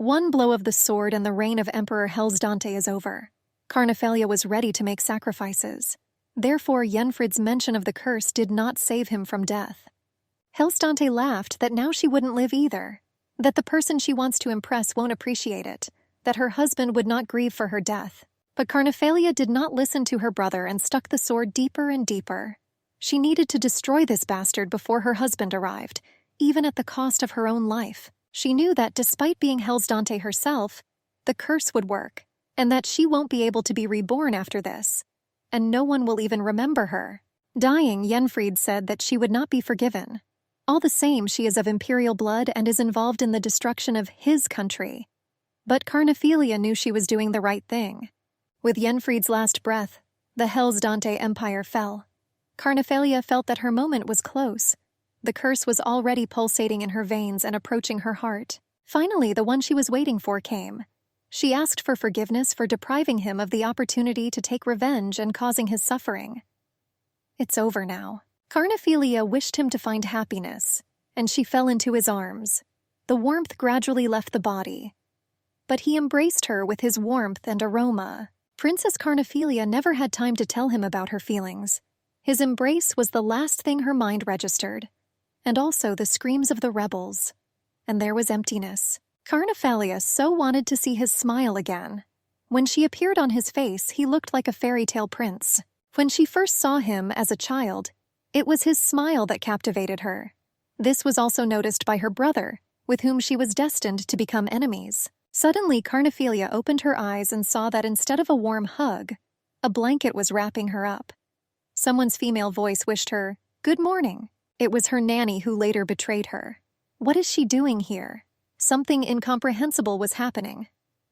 One blow of the sword and the reign of Emperor Hellsdante is over. Carnophalia was ready to make sacrifices. Therefore, Yenfrid's mention of the curse did not save him from death. Hellsdante laughed that now she wouldn't live either, that the person she wants to impress won't appreciate it, that her husband would not grieve for her death. But Carnophalia did not listen to her brother and stuck the sword deeper and deeper. She needed to destroy this bastard before her husband arrived, even at the cost of her own life. She knew that despite being Hellsdante herself, the curse would work, and that she won't be able to be reborn after this, and no one will even remember her. Dying, Yenfrid said that she would not be forgiven. All the same, she is of imperial blood and is involved in the destruction of his country. But Carnophalia knew she was doing the right thing. With Yenfrid's last breath, the Hellsdante Empire fell. Carnophalia felt that her moment was close. The curse was already pulsating in her veins and approaching her heart. Finally, the one she was waiting for came. She asked for forgiveness for depriving him of the opportunity to take revenge and causing his suffering. It's over now. Carnophalia wished him to find happiness, and she fell into his arms. The warmth gradually left the body, but he embraced her with his warmth and aroma. Princess Carnophalia never had time to tell him about her feelings. His embrace was the last thing her mind registered, and also the screams of the rebels. And there was emptiness. Carnophalia so wanted to see his smile again. When she appeared on his face, he looked like a fairy tale prince. When she first saw him as a child, it was his smile that captivated her. This was also noticed by her brother, with whom she was destined to become enemies. Suddenly, Carnophalia opened her eyes and saw that instead of a warm hug, a blanket was wrapping her up. Someone's female voice wished her, "Good morning." It was her nanny who later betrayed her. What is she doing here? Something incomprehensible was happening.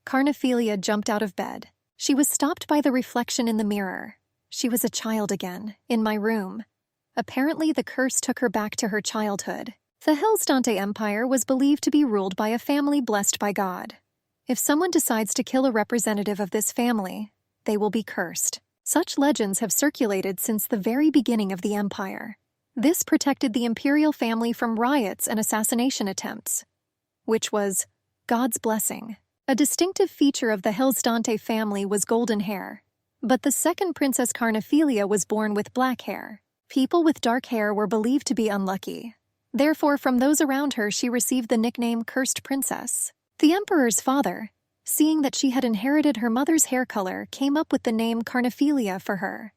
Carnophalia jumped out of bed. She was stopped by the reflection in the mirror. She was a child again, in my room. Apparently, the curse took her back to her childhood. The Hellsdante Empire was believed to be ruled by a family blessed by God. If someone decides to kill a representative of this family, they will be cursed. Such legends have circulated since the very beginning of the empire. This protected the imperial family from riots and assassination attempts, which was God's blessing. A distinctive feature of the Hellsdante family was golden hair, but the second Princess Carnophalia was born with black hair. People with dark hair were believed to be unlucky. Therefore, from those around her, she received the nickname Cursed Princess. The emperor's father, seeing that she had inherited her mother's hair color, came up with the name Carnophalia for her.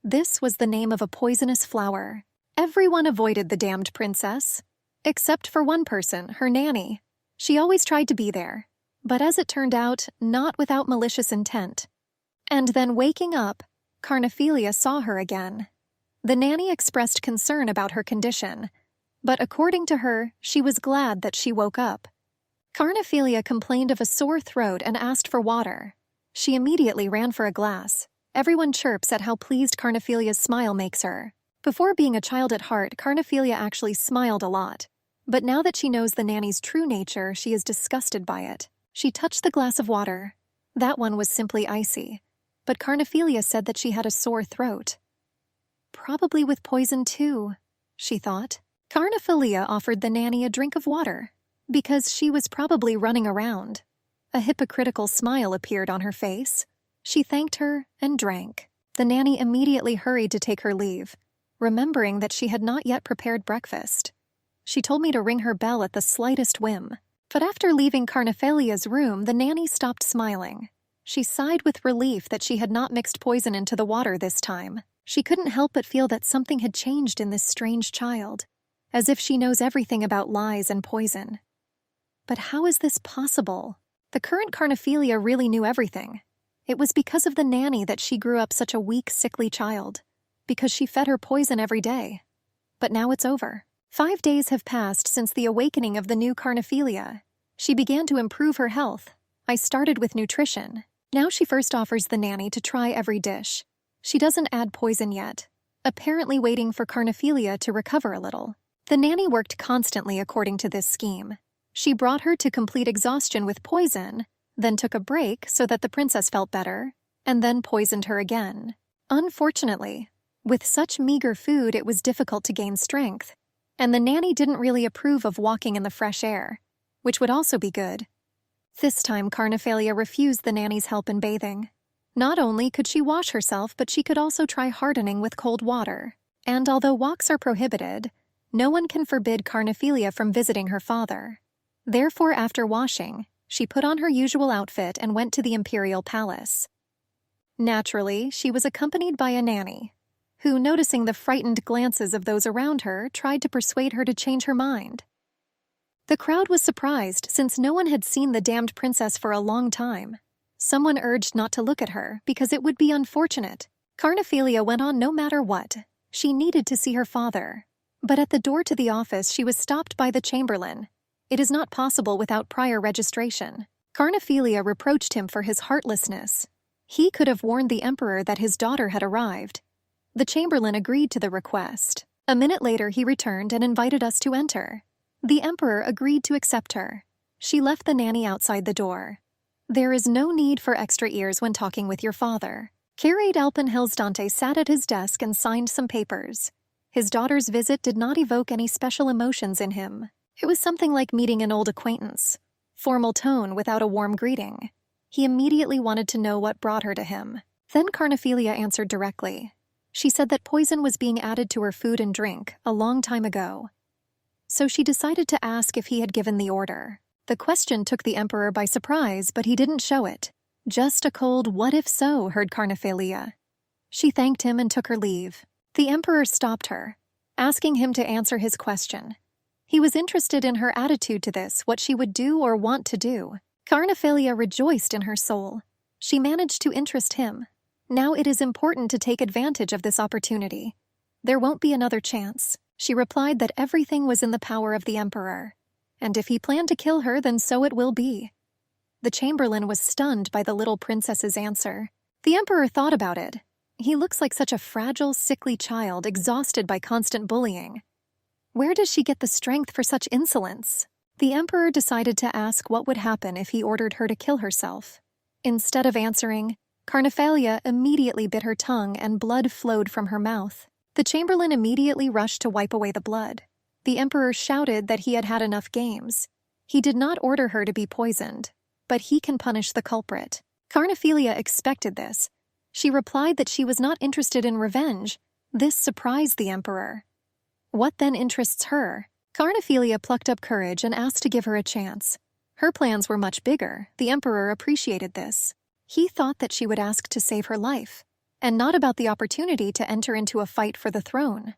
This was the name of a poisonous flower. Everyone avoided the damned princess, except for one person, her nanny. She always tried to be there, but as it turned out, not without malicious intent. And then waking up, Carnophalia saw her again. The nanny expressed concern about her condition, but according to her, she was glad that she woke up. Carnophalia complained of a sore throat and asked for water. She immediately ran for a glass. Everyone chirps at how pleased Carnophalia's smile makes her. Before being a child at heart, Carnophalia actually smiled a lot. But now that she knows the nanny's true nature, she is disgusted by it. She touched the glass of water. That one was simply icy. But Carnophalia said that she had a sore throat. Probably with poison too, she thought. Carnophalia offered the nanny a drink of water, because she was probably running around. A hypocritical smile appeared on her face. She thanked her and drank. The nanny immediately hurried to take her leave, remembering that she had not yet prepared breakfast. She told me to ring her bell at the slightest whim. But after leaving Carnophalia's room, the nanny stopped smiling. She sighed with relief that she had not mixed poison into the water this time. She couldn't help but feel that something had changed in this strange child, as if she knows everything about lies and poison. But how is this possible? The current Carnophalia really knew everything. It was because of the nanny that she grew up such a weak, sickly child, because she fed her poison every day. But now it's over. 5 days have passed since the awakening of the new Carnophalia. She began to improve her health. I started with nutrition. Now she first offers the nanny to try every dish. She doesn't add poison yet, apparently waiting for Carnophalia to recover a little. The nanny worked constantly according to this scheme. She brought her to complete exhaustion with poison, then took a break so that the princess felt better, and then poisoned her again. Unfortunately, with such meager food, it was difficult to gain strength, and the nanny didn't really approve of walking in the fresh air, which would also be good. This time Carnophalia refused the nanny's help in bathing. Not only could she wash herself, but she could also try hardening with cold water. And although walks are prohibited, no one can forbid Carnophalia from visiting her father. Therefore, after washing, she put on her usual outfit and went to the imperial palace. Naturally, she was accompanied by a nanny, who, noticing the frightened glances of those around her, tried to persuade her to change her mind. The crowd was surprised since no one had seen the damned princess for a long time. Someone urged not to look at her because it would be unfortunate. Carnophalia went on no matter what. She needed to see her father. But at the door to the office she was stopped by the chamberlain. It is not possible without prior registration. Carnophalia reproached him for his heartlessness. He could have warned the emperor that his daughter had arrived. The chamberlain agreed to the request. A minute later he returned and invited us to enter. The emperor agreed to accept her. She left the nanny outside the door. There is no need for extra ears when talking with your father. Curate Alpin Helsdante sat at his desk and signed some papers. His daughter's visit did not evoke any special emotions in him. It was something like meeting an old acquaintance. Formal tone without a warm greeting. He immediately wanted to know what brought her to him. Then Carnophalia answered directly. She said that poison was being added to her food and drink a long time ago. So she decided to ask if he had given the order. The question took the emperor by surprise, but he didn't show it. Just a cold "what if so" heard Carnophalia. She thanked him and took her leave. The emperor stopped her, asking him to answer his question. He was interested in her attitude to this, what she would do or want to do. Carnophalia rejoiced in her soul. She managed to interest him. Now it is important to take advantage of this opportunity. There won't be another chance. She replied that everything was in the power of the emperor, and if he planned to kill her, then so it will be. The chamberlain was stunned by the little princess's answer. The emperor thought about it. He looks like such a fragile, sickly child, exhausted by constant bullying. Where does she get the strength for such insolence? The emperor decided to ask what would happen if he ordered her to kill herself. Instead of answering, Carnophalia immediately bit her tongue and blood flowed from her mouth. The chamberlain immediately rushed to wipe away the blood. The emperor shouted that he had had enough games. He did not order her to be poisoned, but he can punish the culprit. Carnophalia expected this. She replied that she was not interested in revenge. This surprised the emperor. What then interests her? Carnophalia plucked up courage and asked to give her a chance. Her plans were much bigger. The emperor appreciated this. He thought that she would ask to save her life, and not about the opportunity to enter into a fight for the throne.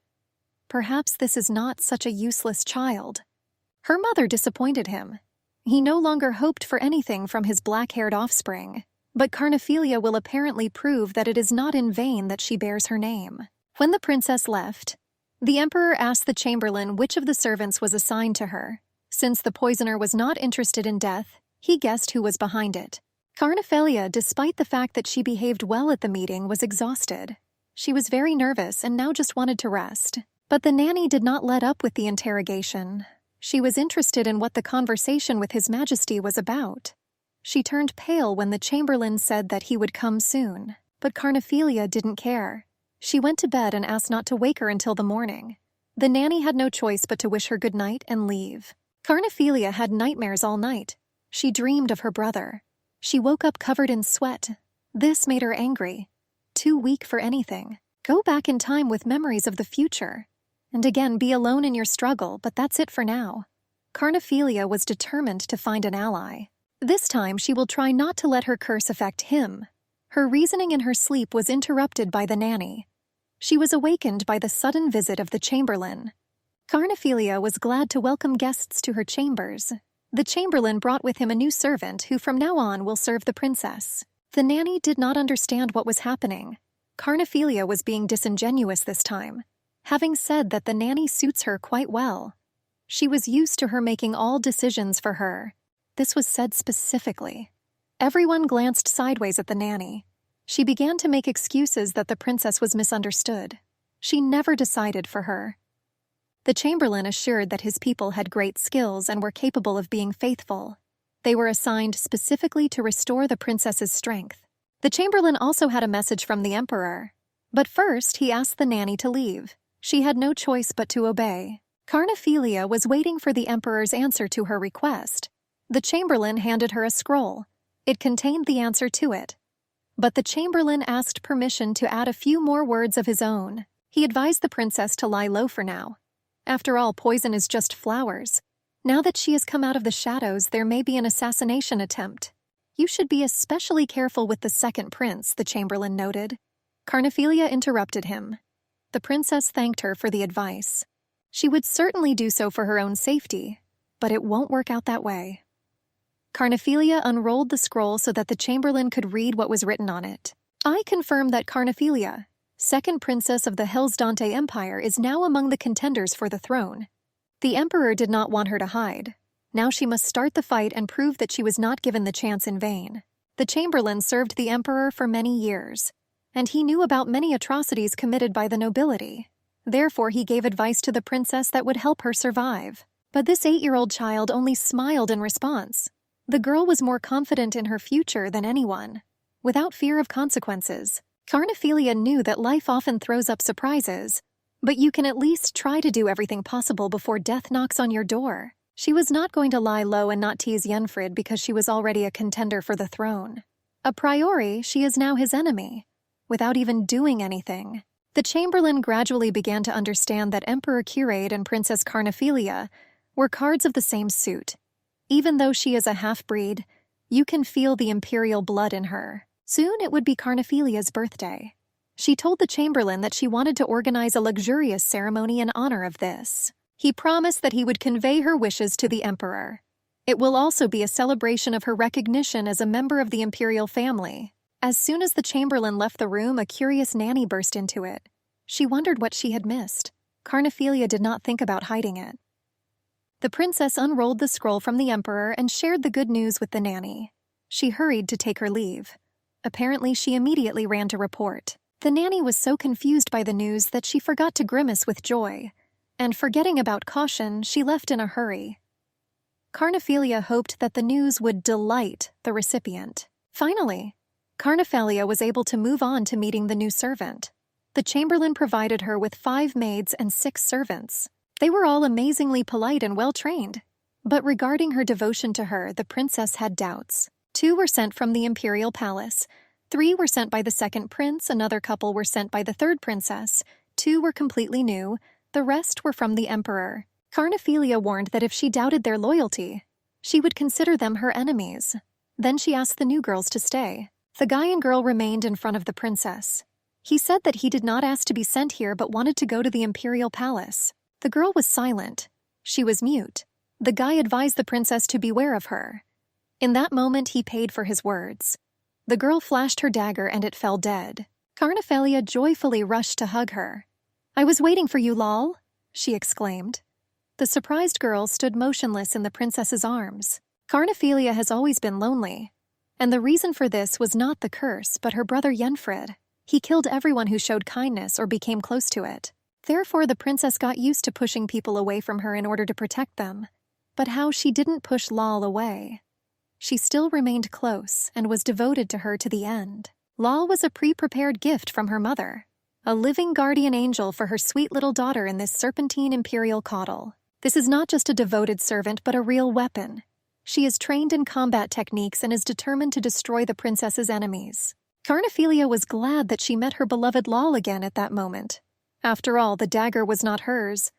Perhaps this is not such a useless child. Her mother disappointed him. He no longer hoped for anything from his black-haired offspring, but Carnophalia will apparently prove that it is not in vain that she bears her name. When the princess left, the emperor asked the chamberlain which of the servants was assigned to her. Since the poisoner was not interested in death, he guessed who was behind it. Carnophalia, despite the fact that she behaved well at the meeting, was exhausted. She was very nervous and now just wanted to rest. But the nanny did not let up with the interrogation. She was interested in what the conversation with His Majesty was about. She turned pale when the chamberlain said that he would come soon, but Carnophalia didn't care. She went to bed and asked not to wake her until the morning. The nanny had no choice but to wish her good night and leave. Carnophalia had nightmares all night. She dreamed of her brother. She woke up covered in sweat. This made her angry. Too weak for anything. Go back in time with memories of the future. And again, be alone in your struggle, but that's it for now. Carnophalia was determined to find an ally. This time she will try not to let her curse affect him. Her reasoning in her sleep was interrupted by the nanny. She was awakened by the sudden visit of the chamberlain. Carnophalia was glad to welcome guests to her chambers. The chamberlain brought with him a new servant who from now on will serve the princess. The nanny did not understand what was happening. Carnophalia was being disingenuous this time, having said that the nanny suits her quite well. She was used to her making all decisions for her. This was said specifically. Everyone glanced sideways at the nanny. She began to make excuses that the princess was misunderstood. She never decided for her. The chamberlain assured that his people had great skills and were capable of being faithful. They were assigned specifically to restore the princess's strength. The chamberlain also had a message from the emperor. But first, he asked the nanny to leave. She had no choice but to obey. Carnophalia was waiting for the emperor's answer to her request. The chamberlain handed her a scroll. It contained the answer to it. But the chamberlain asked permission to add a few more words of his own. He advised the princess to lie low for now. After all, poison is just flowers. Now that she has come out of the shadows, there may be an assassination attempt. You should be especially careful with the second prince, the chamberlain noted. Carnophilia interrupted him. The princess thanked her for the advice. She would certainly do so for her own safety, but it won't work out that way. Carnophilia unrolled the scroll so that the chamberlain could read what was written on it. I confirm that Carnophilia, second princess of the Hellsdante Empire, is now among the contenders for the throne. The emperor did not want her to hide. Now she must start the fight and prove that she was not given the chance in vain. The chamberlain served the emperor for many years, and he knew about many atrocities committed by the nobility. Therefore, he gave advice to the princess that would help her survive. But this 8-year-old child only smiled in response. The girl was more confident in her future than anyone. Without fear of consequences, Carnophilia knew that life often throws up surprises, but you can at least try to do everything possible before death knocks on your door. She was not going to lie low and not tease Yenfrid because she was already a contender for the throne. A priori, she is now his enemy, without even doing anything. The chamberlain gradually began to understand that Emperor Curade and Princess Carnophilia were cards of the same suit. Even though she is a half-breed, you can feel the imperial blood in her. Soon it would be Carnophilia's birthday. She told the chamberlain that she wanted to organize a luxurious ceremony in honor of this. He promised that he would convey her wishes to the emperor. It will also be a celebration of her recognition as a member of the imperial family. As soon as the chamberlain left the room, a curious nanny burst into it. She wondered what she had missed. Carnophilia did not think about hiding it. The princess unrolled the scroll from the emperor and shared the good news with the nanny. She hurried to take her leave. Apparently, she immediately ran to report. The nanny was so confused by the news that she forgot to grimace with joy, and forgetting about caution, she left in a hurry. Carnophilia hoped that the news would delight the recipient. Finally, Carnophilia was able to move on to meeting the new servant. The chamberlain provided her with 5 maids and 6 servants. They were all amazingly polite and well-trained. But regarding her devotion to her, the princess had doubts. 2 were sent from the imperial palace. 3 were sent by the second prince, another couple were sent by the third princess. 2 were completely new, the rest were from the emperor. Carnophilia warned that if she doubted their loyalty, she would consider them her enemies. Then she asked the new girls to stay. The guy and girl remained in front of the princess. He said that he did not ask to be sent here but wanted to go to the imperial palace. The girl was silent. She was mute. The guy advised the princess to beware of her. In that moment, he paid for his words. The girl flashed her dagger and it fell dead. Carnophilia joyfully rushed to hug her. "I was waiting for you, lol," she exclaimed. The surprised girl stood motionless in the princess's arms. Carnophilia has always been lonely, and the reason for this was not the curse, but her brother Yenfrid. He killed everyone who showed kindness or became close to it. Therefore, the princess got used to pushing people away from her in order to protect them. But how she didn't push Lal away. She still remained close and was devoted to her to the end. Lal was a pre-prepared gift from her mother, a living guardian angel for her sweet little daughter in this serpentine imperial caudal. This is not just a devoted servant, but a real weapon. She is trained in combat techniques and is determined to destroy the princess's enemies. Carnophilia was glad that she met her beloved Lal again at that moment. After all, the dagger was not hers.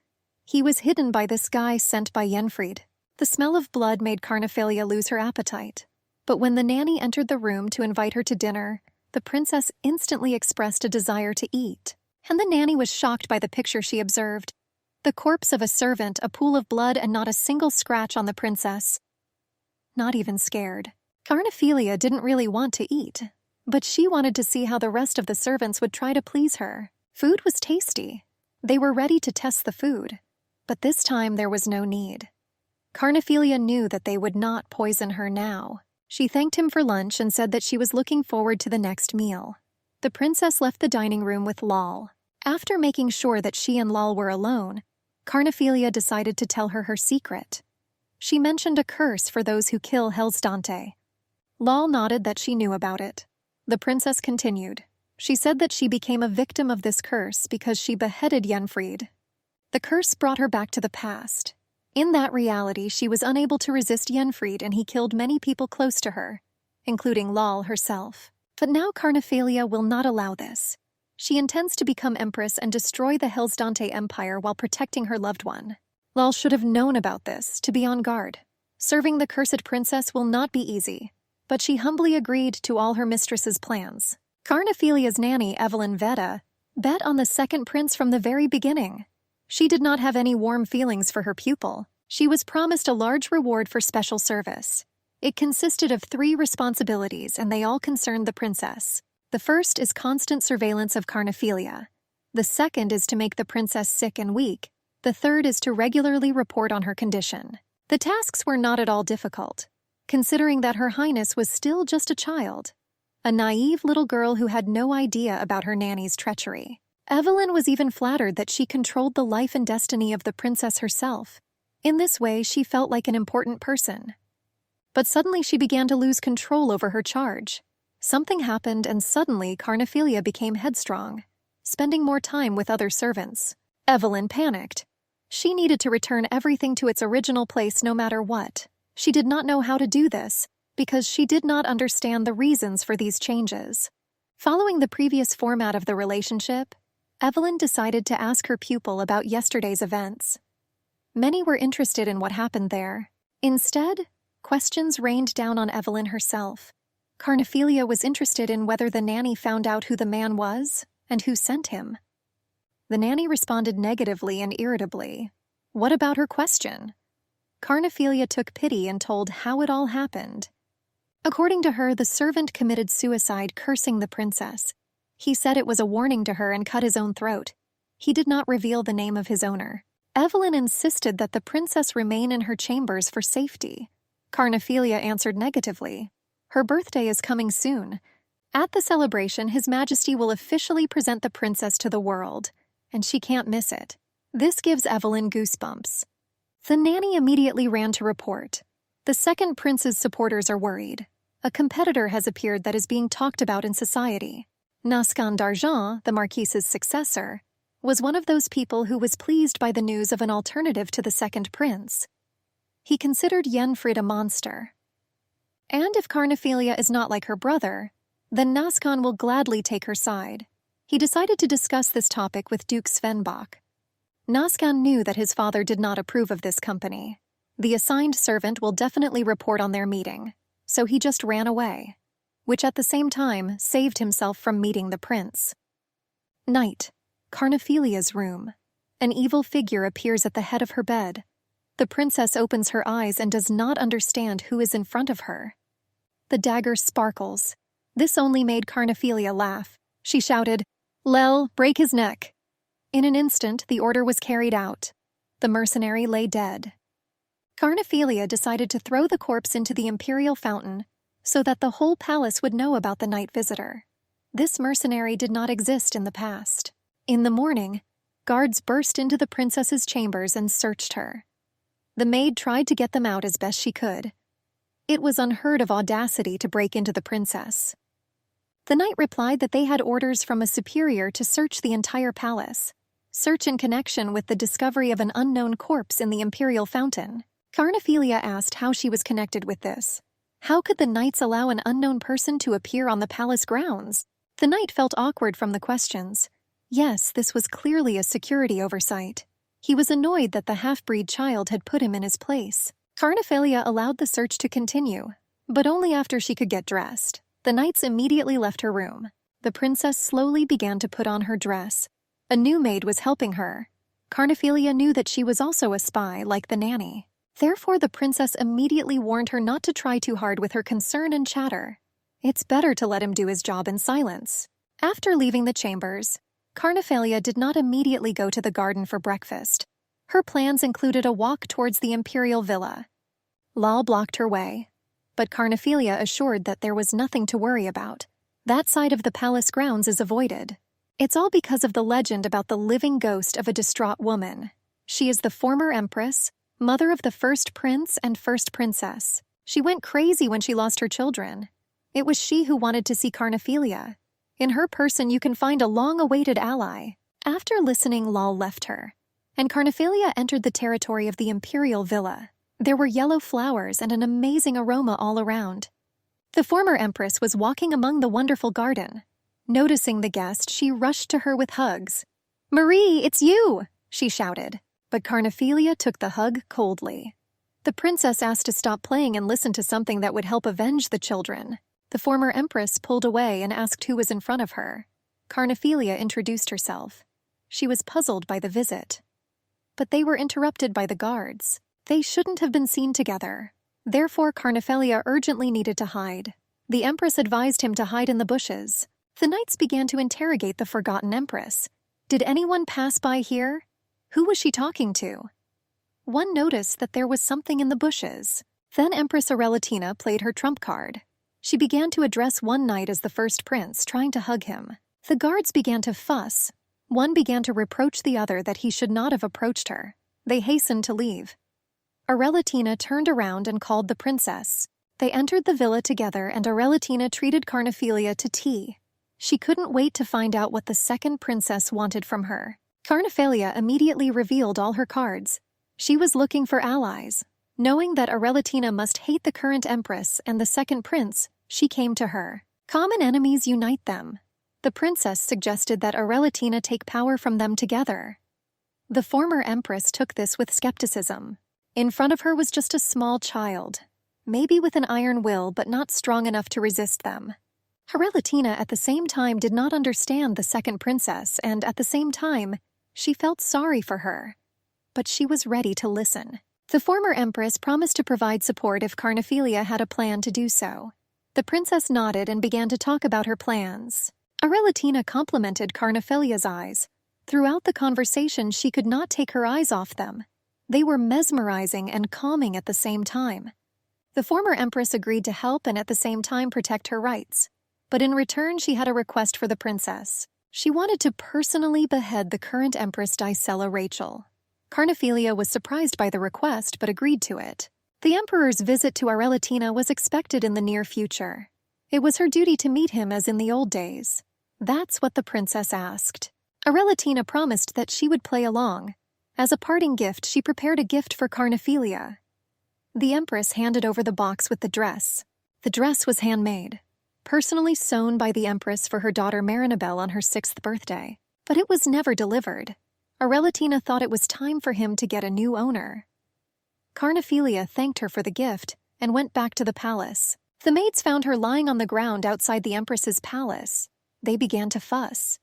He was hidden by this guy sent by Yenfrid. The smell of blood made Carnophilia lose her appetite. But when the nanny entered the room to invite her to dinner, the princess instantly expressed a desire to eat. And the nanny was shocked by the picture she observed. The corpse of a servant, a pool of blood, and not a single scratch on the princess. Not even scared. Carnophilia didn't really want to eat, but she wanted to see how the rest of the servants would try to please her. Food was tasty. They were ready to test the food, but this time there was no need. Carnophilia knew that they would not poison her now. She thanked him for lunch and said that she was looking forward to the next meal. The princess left the dining room with Lal. After making sure that she and Lal were alone, Carnophilia decided to tell her secret. She mentioned a curse for those who kill Hellsdante. Lal nodded that she knew about it. The princess continued. She said that she became a victim of this curse because she beheaded Yenfrid. The curse brought her back to the past. In that reality, she was unable to resist Yenfried and he killed many people close to her, including Lal herself. But now Carnophalia will not allow this. She intends to become empress and destroy the Hellsdante Empire while protecting her loved one. Lal should have known about this, to be on guard. Serving the cursed princess will not be easy, but she humbly agreed to all her mistress's plans. Carnophilia's nanny, Evelyn Veda, bet on the second prince from the very beginning. She did not have any warm feelings for her pupil. She was promised a large reward for special service. It consisted of 3 responsibilities, and they all concerned the princess. The first is constant surveillance of Carnophilia. The second is to make the princess sick and weak. The third is to regularly report on her condition. The tasks were not at all difficult, considering that Her Highness was still just a child, a naive little girl who had no idea about her nanny's treachery. Evelyn was even flattered that she controlled the life and destiny of the princess herself. In this way, she felt like an important person. But suddenly she began to lose control over her charge. Something happened and suddenly Carnophilia became headstrong, spending more time with other servants. Evelyn panicked. She needed to return everything to its original place no matter what. She did not know how to do this because she did not understand the reasons for these changes. Following the previous format of the relationship, Evelyn decided to ask her pupil about yesterday's events. Many were interested in what happened there. Instead, questions rained down on Evelyn herself. Carnophilia was interested in whether the nanny found out who the man was and who sent him. The nanny responded negatively and irritably. What about her question? Carnophilia took pity and told how it all happened. According to her, the servant committed suicide, cursing the princess. He said it was a warning to her and cut his own throat. He did not reveal the name of his owner. Evelyn insisted that the princess remain in her chambers for safety. Carnophilia answered negatively. Her birthday is coming soon. At the celebration, His Majesty will officially present the princess to the world, and she can't miss it. This gives Evelyn goosebumps. The nanny immediately ran to report. The second prince's supporters are worried. A competitor has appeared that is being talked about in society. Nascan d'Argent, the marquise's successor, was one of those people who was pleased by the news of an alternative to the second prince. He considered Yenfried a monster. And if Carnophilia is not like her brother, then Nascan will gladly take her side. He decided to discuss this topic with Duke Svenbach. Nascan knew that his father did not approve of this company. The assigned servant will definitely report on their meeting, so he just ran away, which at the same time saved himself from meeting the prince. Night. Carnophilia's room. An evil figure appears at the head of her bed. The princess opens her eyes and does not understand who is in front of her. The dagger sparkles. This only made Carnophilia laugh. She shouted, "Lel, break his neck." In an instant, the order was carried out. The mercenary lay dead. Carnophilia decided to throw the corpse into the imperial fountain so that the whole palace would know about the night visitor. This mercenary did not exist in the past. In the morning, guards burst into the princess's chambers and searched her. The maid tried to get them out as best she could. It was unheard of audacity to break into the princess. The knight replied that they had orders from a superior to search the entire palace, search in connection with the discovery of an unknown corpse in the imperial fountain. Carnophilia asked how she was connected with this. How could the knights allow an unknown person to appear on the palace grounds? The knight felt awkward from the questions. Yes, this was clearly a security oversight. He was annoyed that the half-breed child had put him in his place. Carnophilia allowed the search to continue, but only after she could get dressed. The knights immediately left her room. The princess slowly began to put on her dress. A new maid was helping her. Carnophilia knew that she was also a spy, like the nanny. Therefore, the princess immediately warned her not to try too hard with her concern and chatter. It's better to let him do his job in silence. After leaving the chambers, Carnophilia did not immediately go to the garden for breakfast. Her plans included a walk towards the imperial villa. Lal blocked her way, but Carnophilia assured that there was nothing to worry about. That side of the palace grounds is avoided. It's all because of the legend about the living ghost of a distraught woman. She is the former empress, mother of the first prince and first princess. She went crazy when she lost her children. It was she who wanted to see Carnophilia. In her person you can find a long-awaited ally. After listening, Lal left her, and Carnophalia entered the territory of the imperial villa. There were yellow flowers and an amazing aroma all around. The former empress was walking among the wonderful garden. Noticing the guest, she rushed to her with hugs. "Marie, it's you!" she shouted. But Carnophalia took the hug coldly. The princess asked to stop playing and listen to something that would help avenge the children. The former empress pulled away and asked who was in front of her. Carnophalia introduced herself. She was puzzled by the visit. But they were interrupted by the guards. They shouldn't have been seen together. Therefore, Carnophalia urgently needed to hide. The empress advised him to hide in the bushes. The knights began to interrogate the forgotten empress. Did anyone pass by here? Who was she talking to? One noticed that there was something in the bushes. Then Empress Arelatina played her trump card. She began to address one knight as the first prince, trying to hug him. The guards began to fuss. One began to reproach the other that he should not have approached her. They hastened to leave. Arelatina turned around and called the princess. They entered the villa together, and Arelatina treated Carnophalia to tea. She couldn't wait to find out what the second princess wanted from her. Carnophalia immediately revealed all her cards. She was looking for allies. Knowing that Arelatina must hate the current empress and the second prince, she came to her. Common enemies unite them. The princess suggested that Arelatina take power from them together. The former empress took this with skepticism. In front of her was just a small child, maybe with an iron will but not strong enough to resist them. Arelatina at the same time did not understand the second princess, and at the same time, she felt sorry for her. But she was ready to listen. The former empress promised to provide support if Carnophalia had a plan to do so. The princess nodded and began to talk about her plans. Arelatina complimented Carnophalia's eyes. Throughout the conversation, she could not take her eyes off them. They were mesmerizing and calming at the same time. The former empress agreed to help and at the same time protect her rights. But in return, she had a request for the princess. She wanted to personally behead the current empress Dicella Rachel. Carnophalia was surprised by the request but agreed to it. The emperor's visit to Arelatina was expected in the near future. It was her duty to meet him as in the old days. That's what the princess asked. Arelatina promised that she would play along. As a parting gift, she prepared a gift for Carnophalia. The empress handed over the box with the dress. The dress was handmade, personally sewn by the empress for her daughter Marinabelle on her 6th birthday. But it was never delivered. Arelatina thought it was time for him to get a new owner. Carnophalia thanked her for the gift and went back to the palace. The maids found her lying on the ground outside the empress's palace. They began to fuss.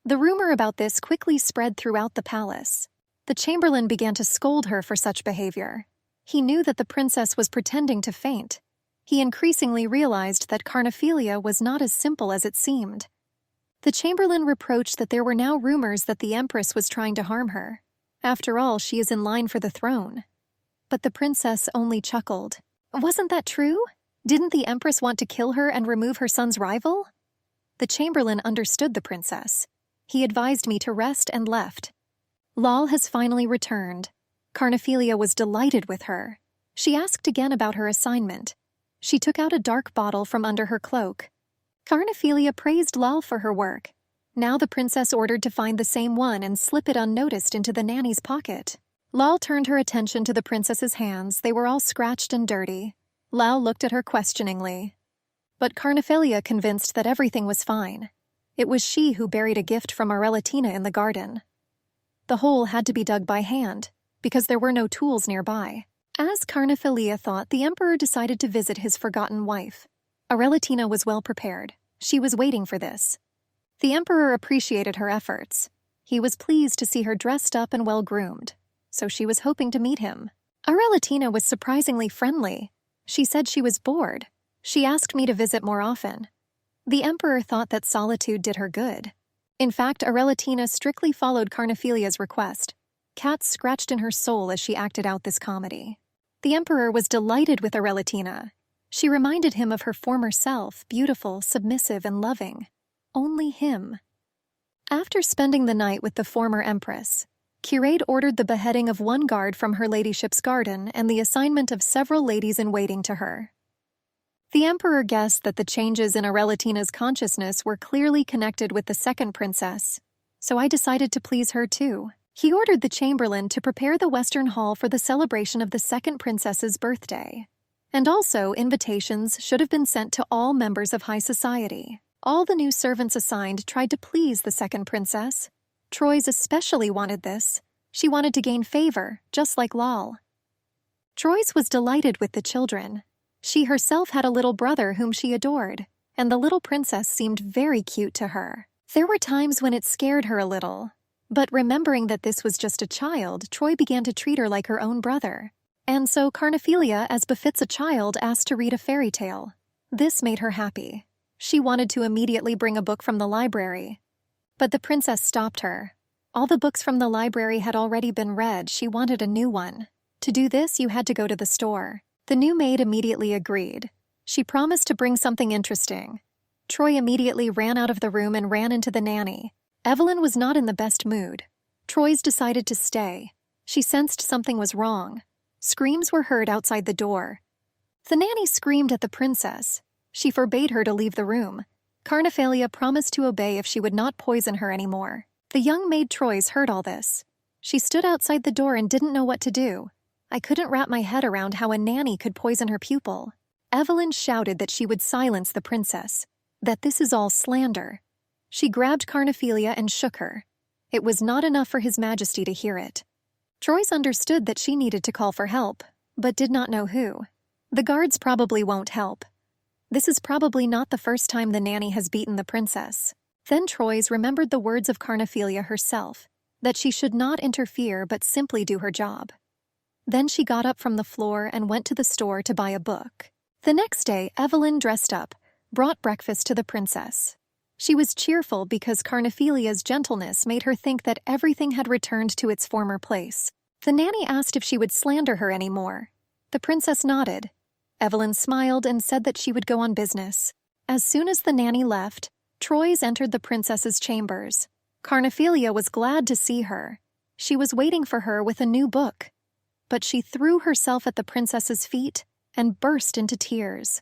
The rumor about this quickly spread throughout the palace. The chamberlain began to scold her for such behavior. He knew that the princess was pretending to faint. He increasingly realized that Carnophalia was not as simple as it seemed. The chamberlain reproached that there were now rumors that the empress was trying to harm her. After all, she is in line for the throne. But the princess only chuckled. Wasn't that true? Didn't the empress want to kill her and remove her son's rival? The chamberlain understood the princess. He advised me to rest and left. Lal has finally returned. Carnophalia was delighted with her. She asked again about her assignment. She took out a dark bottle from under her cloak. Carnophalia praised Lal for her work. Now the princess ordered to find the same one and slip it unnoticed into the nanny's pocket. Lal turned her attention to the princess's hands. They were all scratched and dirty. Lal looked at her questioningly. But Carnophalia convinced that everything was fine. It was she who buried a gift from Arelatina in the garden. The hole had to be dug by hand, because there were no tools nearby. As Carnophalia thought, the emperor decided to visit his forgotten wife. Arelatina was well prepared. She was waiting for this. The emperor appreciated her efforts. He was pleased to see her dressed up and well-groomed, so she was hoping to meet him. Arelatina was surprisingly friendly. She said she was bored. She asked me to visit more often. The emperor thought that solitude did her good. In fact, Arelatina strictly followed Carnophalia's request. Cats scratched in her soul as she acted out this comedy. The emperor was delighted with Arelatina. She reminded him of her former self, beautiful, submissive, and loving. Only him. After spending the night with the former empress, Curate ordered the beheading of one guard from her ladyship's garden and the assignment of several ladies-in-waiting to her. The emperor guessed that the changes in Arelatina's consciousness were clearly connected with the second princess, so I decided to please her too. He ordered the chamberlain to prepare the Western Hall for the celebration of the second princess's birthday. And also, invitations should have been sent to all members of high society. All the new servants assigned tried to please the second princess. Troyes especially wanted this. She wanted to gain favor, just like Lal. Troyes was delighted with the children. She herself had a little brother whom she adored, and the little princess seemed very cute to her. There were times when it scared her a little, but remembering that this was just a child, Troy began to treat her like her own brother. And so Carnophilia, as befits a child, asked to read a fairy tale. This made her happy. She wanted to immediately bring a book from the library. But the princess stopped her. All the books from the library had already been read. She wanted a new one. To do this, you had to go to the store. The new maid immediately agreed. She promised to bring something interesting. Troy immediately ran out of the room and ran into the nanny. Evelyn was not in the best mood. Troyes decided to stay. She sensed something was wrong. Screams were heard outside the door. The nanny screamed at the princess. She forbade her to leave the room. Carnophilia promised to obey if she would not poison her anymore. The young maid Troyes heard all this. She stood outside the door and didn't know what to do. I couldn't wrap my head around how a nanny could poison her pupil. Evelyn shouted that she would silence the princess, that this is all slander. She grabbed Carnophilia and shook her. It was not enough for His Majesty to hear it. Troyes understood that she needed to call for help, but did not know who. The guards probably won't help. This is probably not the first time the nanny has beaten the princess. Then Troyes remembered the words of Carnophilia herself, that she should not interfere but simply do her job. Then she got up from the floor and went to the store to buy a book. The next day, Evelyn dressed up, brought breakfast to the princess. She was cheerful because Carnophilia's gentleness made her think that everything had returned to its former place. The nanny asked if she would slander her anymore. The princess nodded. Evelyn smiled and said that she would go on business. As soon as the nanny left, Troyes entered the princess's chambers. Carnophilia was glad to see her. She was waiting for her with a new book. But she threw herself at the princess's feet and burst into tears.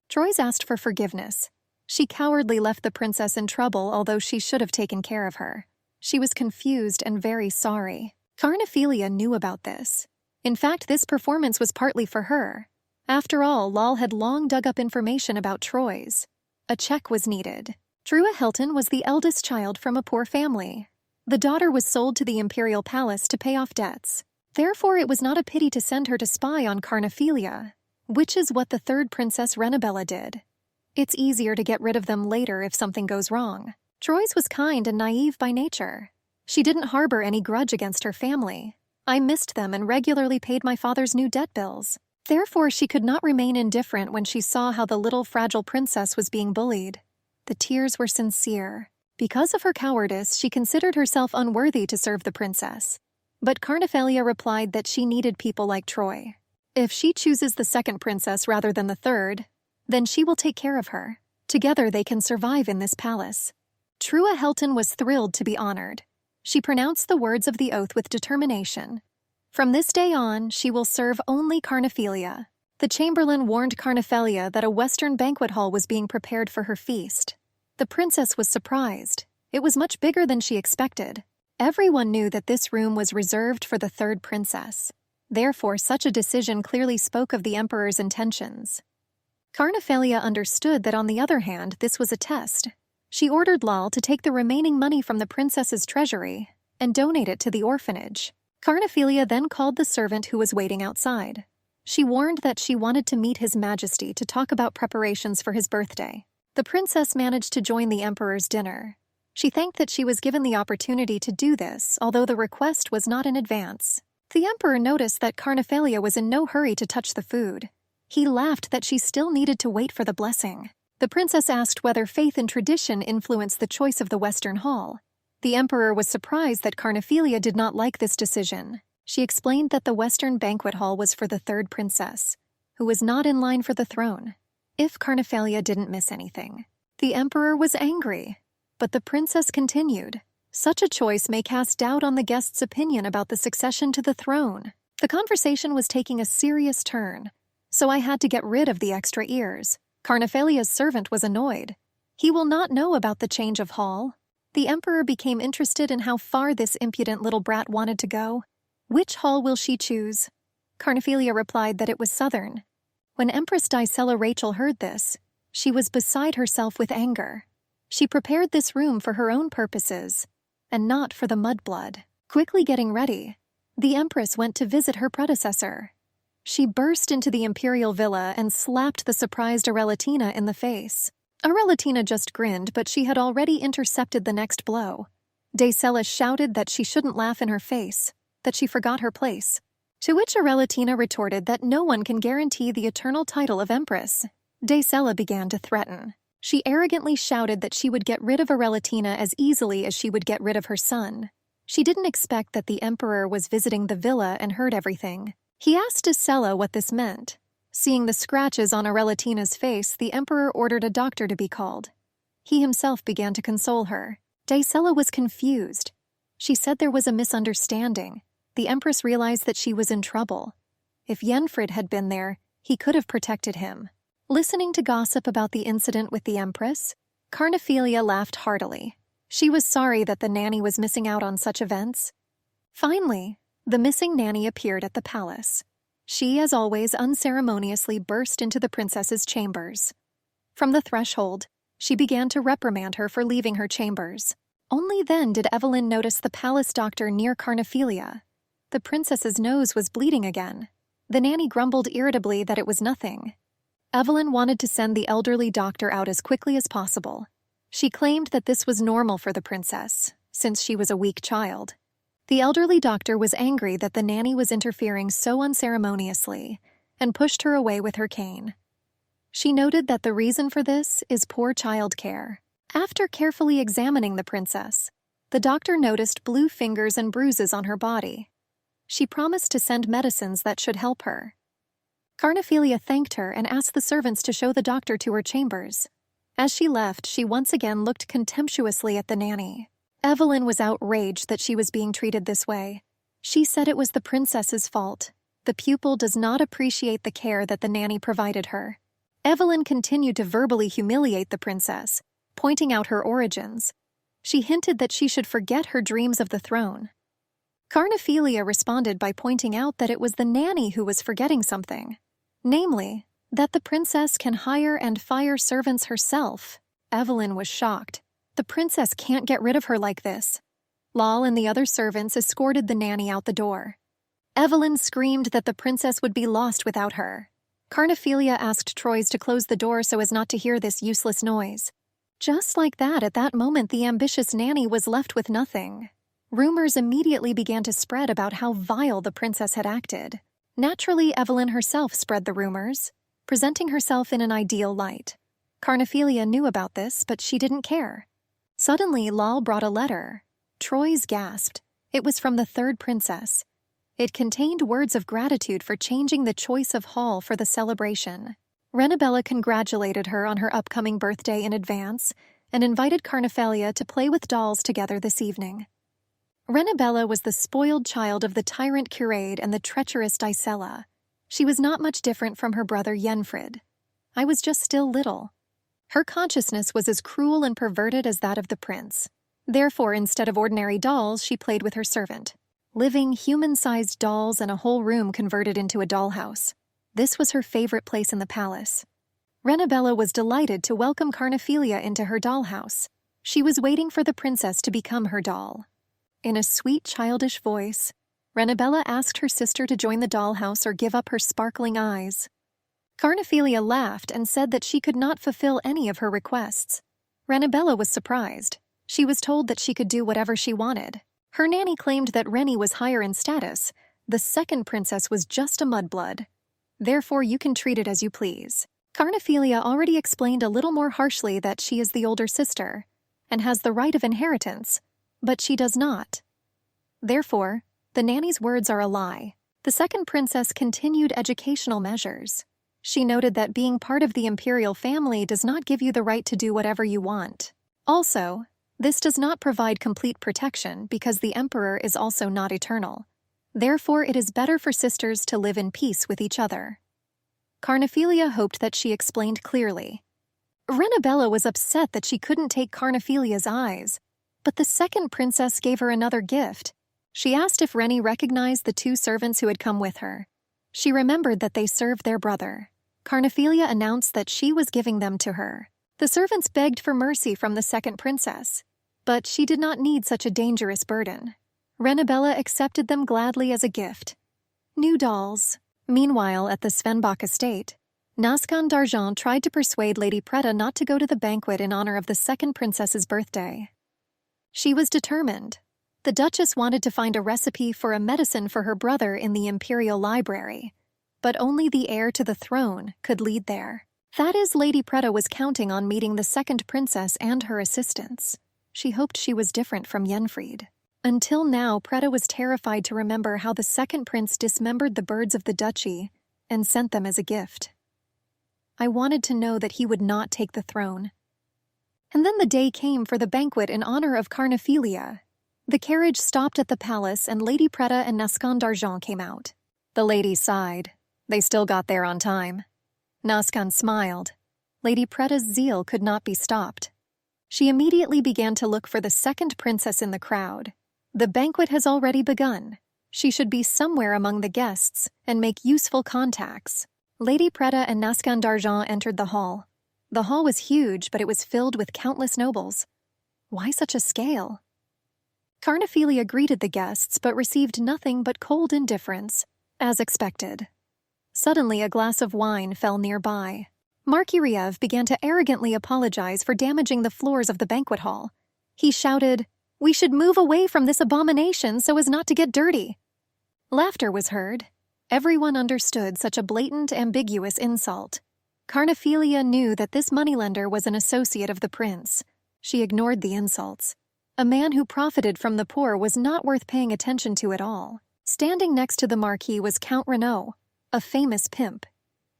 Troyes asked for forgiveness. She cowardly left the princess in trouble, although she should have taken care of her. She was confused and very sorry. Carnophilia knew about this. In fact, this performance was partly for her. After all, Lal had long dug up information about Troyes. A check was needed. Trua Helton was the eldest child from a poor family. The daughter was sold to the imperial palace to pay off debts. Therefore, it was not a pity to send her to spy on Carnophilia, which is what the third princess Renabella did. It's easier to get rid of them later if something goes wrong. Troyes was kind and naive by nature. She didn't harbor any grudge against her family. I missed them and regularly paid my father's new debt bills. Therefore, she could not remain indifferent when she saw how the little fragile princess was being bullied. The tears were sincere. Because of her cowardice, she considered herself unworthy to serve the princess. But Carnophilia replied that she needed people like Troy. If she chooses the second princess rather than the third, then she will take care of her. Together they can survive in this palace. Trua Helton was thrilled to be honored. She pronounced the words of the oath with determination. From this day on, she will serve only Carnophilia. The chamberlain warned Carnophilia that a western banquet hall was being prepared for her feast. The princess was surprised. It was much bigger than she expected. Everyone knew that this room was reserved for the third princess. Therefore, such a decision clearly spoke of the emperor's intentions. Carnophilia understood that, on the other hand, this was a test. She ordered Lal to take the remaining money from the princess's treasury and donate it to the orphanage. Carnophilia then called the servant who was waiting outside. She warned that she wanted to meet His Majesty to talk about preparations for his birthday. The princess managed to join the emperor's dinner. She thanked that she was given the opportunity to do this, although the request was not in advance. The emperor noticed that Carnophilia was in no hurry to touch the food. He laughed that she still needed to wait for the blessing. The princess asked whether faith and tradition influenced the choice of the Western Hall. The emperor was surprised that Carnophilia did not like this decision. She explained that the Western banquet hall was for the third princess, who was not in line for the throne, if Carnophilia didn't miss anything. The emperor was angry, but the princess continued. Such a choice may cast doubt on the guest's opinion about the succession to the throne. The conversation was taking a serious turn, so I had to get rid of the extra ears. Carnophilia's servant was annoyed. He will not know about the change of hall. The emperor became interested in how far this impudent little brat wanted to go. "Which hall will she choose?" Carnophilia replied that it was southern. When Empress Dicella Rachel heard this, she was beside herself with anger. She prepared this room for her own purposes, and not for the mudblood. Quickly getting ready, the Empress went to visit her predecessor. She burst into the imperial villa and slapped the surprised Arelatina in the face. Arelatina just grinned, but she had already intercepted the next blow. Dicella shouted that she shouldn't laugh in her face, that she forgot her place. To which Arelatina retorted that no one can guarantee the eternal title of Empress. Dicella began to threaten. She arrogantly shouted that she would get rid of Arelatina as easily as she would get rid of her son. She didn't expect that the emperor was visiting the villa and heard everything. He asked Dicella what this meant. Seeing the scratches on Arelatina's face, the emperor ordered a doctor to be called. He himself began to console her. Dicella was confused. She said there was a misunderstanding. The empress realized that she was in trouble. If Yenfrid had been there, he could have protected him. Listening to gossip about the incident with the empress, Carnophilia laughed heartily. She was sorry that the nanny was missing out on such events. Finally, the missing nanny appeared at the palace. She, as always, unceremoniously burst into the princess's chambers. From the threshold, she began to reprimand her for leaving her chambers. Only then did Evelyn notice the palace doctor near Carnophilia. The princess's nose was bleeding again. The nanny grumbled irritably that it was nothing. Evelyn wanted to send the elderly doctor out as quickly as possible. She claimed that this was normal for the princess, since she was a weak child. The elderly doctor was angry that the nanny was interfering so unceremoniously and pushed her away with her cane. She noted that the reason for this is poor child care. After carefully examining the princess, the doctor noticed blue fingers and bruises on her body. She promised to send medicines that should help her. Carnophilia thanked her and asked the servants to show the doctor to her chambers. As she left, she once again looked contemptuously at the nanny. Evelyn was outraged that she was being treated this way. She said it was the princess's fault. The pupil does not appreciate the care that the nanny provided her. Evelyn continued to verbally humiliate the princess, pointing out her origins. She hinted that she should forget her dreams of the throne. Carnophilia responded by pointing out that it was the nanny who was forgetting something. Namely, that the princess can hire and fire servants herself. Evelyn was shocked. The princess can't get rid of her like this. Lal and the other servants escorted the nanny out the door. Evelyn screamed that the princess would be lost without her. Carnophilia asked Troyes to close the door so as not to hear this useless noise. Just like that, at that moment, the ambitious nanny was left with nothing. Rumors immediately began to spread about how vile the princess had acted. Naturally, Evelyn herself spread the rumors, presenting herself in an ideal light. Carnophilia knew about this, but she didn't care. Suddenly, Lal brought a letter. Troyes gasped. It was from the third princess. It contained words of gratitude for changing the choice of hall for the celebration. Renabella congratulated her on her upcoming birthday in advance and invited Carnophilia to play with dolls together this evening. Renabella was the spoiled child of the tyrant Curade and the treacherous Dicella. She was not much different from her brother Yenfrid. I was just still little. Her consciousness was as cruel and perverted as that of the prince. Therefore, instead of ordinary dolls, she played with her servant. Living, human-sized dolls and a whole room converted into a dollhouse. This was her favorite place in the palace. Renabella was delighted to welcome Carnophilia into her dollhouse. She was waiting for the princess to become her doll. In a sweet, childish voice, Renabella asked her sister to join the dollhouse or give up her sparkling eyes. Carnophilia laughed and said that she could not fulfill any of her requests. Renabella was surprised. She was told that she could do whatever she wanted. Her nanny claimed that Rennie was higher in status. The second princess was just a mudblood. Therefore, you can treat it as you please. Carnophilia already explained a little more harshly that she is the older sister and has the right of inheritance, but she does not. Therefore, the nanny's words are a lie. The second princess continued educational measures. She noted that being part of the imperial family does not give you the right to do whatever you want. Also, this does not provide complete protection because the emperor is also not eternal. Therefore, it is better for sisters to live in peace with each other. Carnophilia hoped that she explained clearly. Renabella was upset that she couldn't take Carnophilia's eyes. But the second princess gave her another gift. She asked if Rennie recognized the two servants who had come with her. She remembered that they served their brother. Carnophilia announced that she was giving them to her. The servants begged for mercy from the second princess, but she did not need such a dangerous burden. Renabella accepted them gladly as a gift. New dolls. Meanwhile, at the Svenbach estate, Naskan d'Argent tried to persuade Lady Preta not to go to the banquet in honor of the second princess's birthday. She was determined. The Duchess wanted to find a recipe for a medicine for her brother in the Imperial Library, but only the heir to the throne could lead there. That is, Lady Preta was counting on meeting the second princess and her assistants. She hoped she was different from Yenfried. Until now, Preta was terrified to remember how the second prince dismembered the birds of the duchy and sent them as a gift. I wanted to know that he would not take the throne. And then the day came for the banquet in honor of Carnophilia. The carriage stopped at the palace and Lady Preta and Naskan d'Argent came out. The lady sighed. They still got there on time. Naskan smiled. Lady Preta's zeal could not be stopped. She immediately began to look for the second princess in the crowd. The banquet has already begun. She should be somewhere among the guests and make useful contacts. Lady Preta and Naskan d'Argent entered the hall. The hall was huge, but it was filled with countless nobles. Why such a scale? Carnophilia greeted the guests, but received nothing but cold indifference, as expected. Suddenly, a glass of wine fell nearby. Marquis Riev began to arrogantly apologize for damaging the floors of the banquet hall. He shouted, "We should move away from this abomination so as not to get dirty." Laughter was heard. Everyone understood such a blatant, ambiguous insult. Carnophilia knew that this moneylender was an associate of the prince. She ignored the insults. A man who profited from the poor was not worth paying attention to at all. Standing next to the Marquis was Count Renaud, a famous pimp.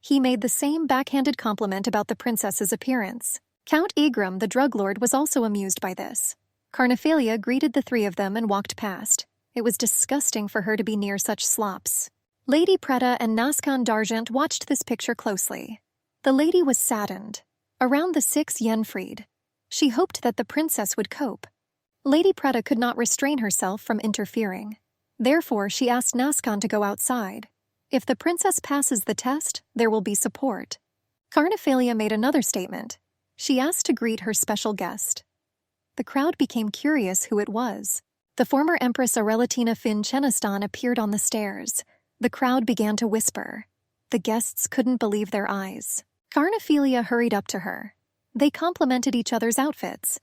He made the same backhanded compliment about the princess's appearance. Count Igram, the drug lord, was also amused by this. Carnophilia greeted the three of them and walked past. It was disgusting for her to be near such slops. Lady Preta and Naskan d'Argent watched this picture closely. The lady was saddened. Around the 6th Yenfried, she hoped that the princess would cope. Lady Preta could not restrain herself from interfering. Therefore, she asked Naskan to go outside. If the princess passes the test, there will be support. Carnophilia made another statement. She asked to greet her special guest. The crowd became curious who it was. The former Empress Arelatina Fin Chenistan appeared on the stairs. The crowd began to whisper. The guests couldn't believe their eyes. Carnophilia hurried up to her. They complimented each other's outfits.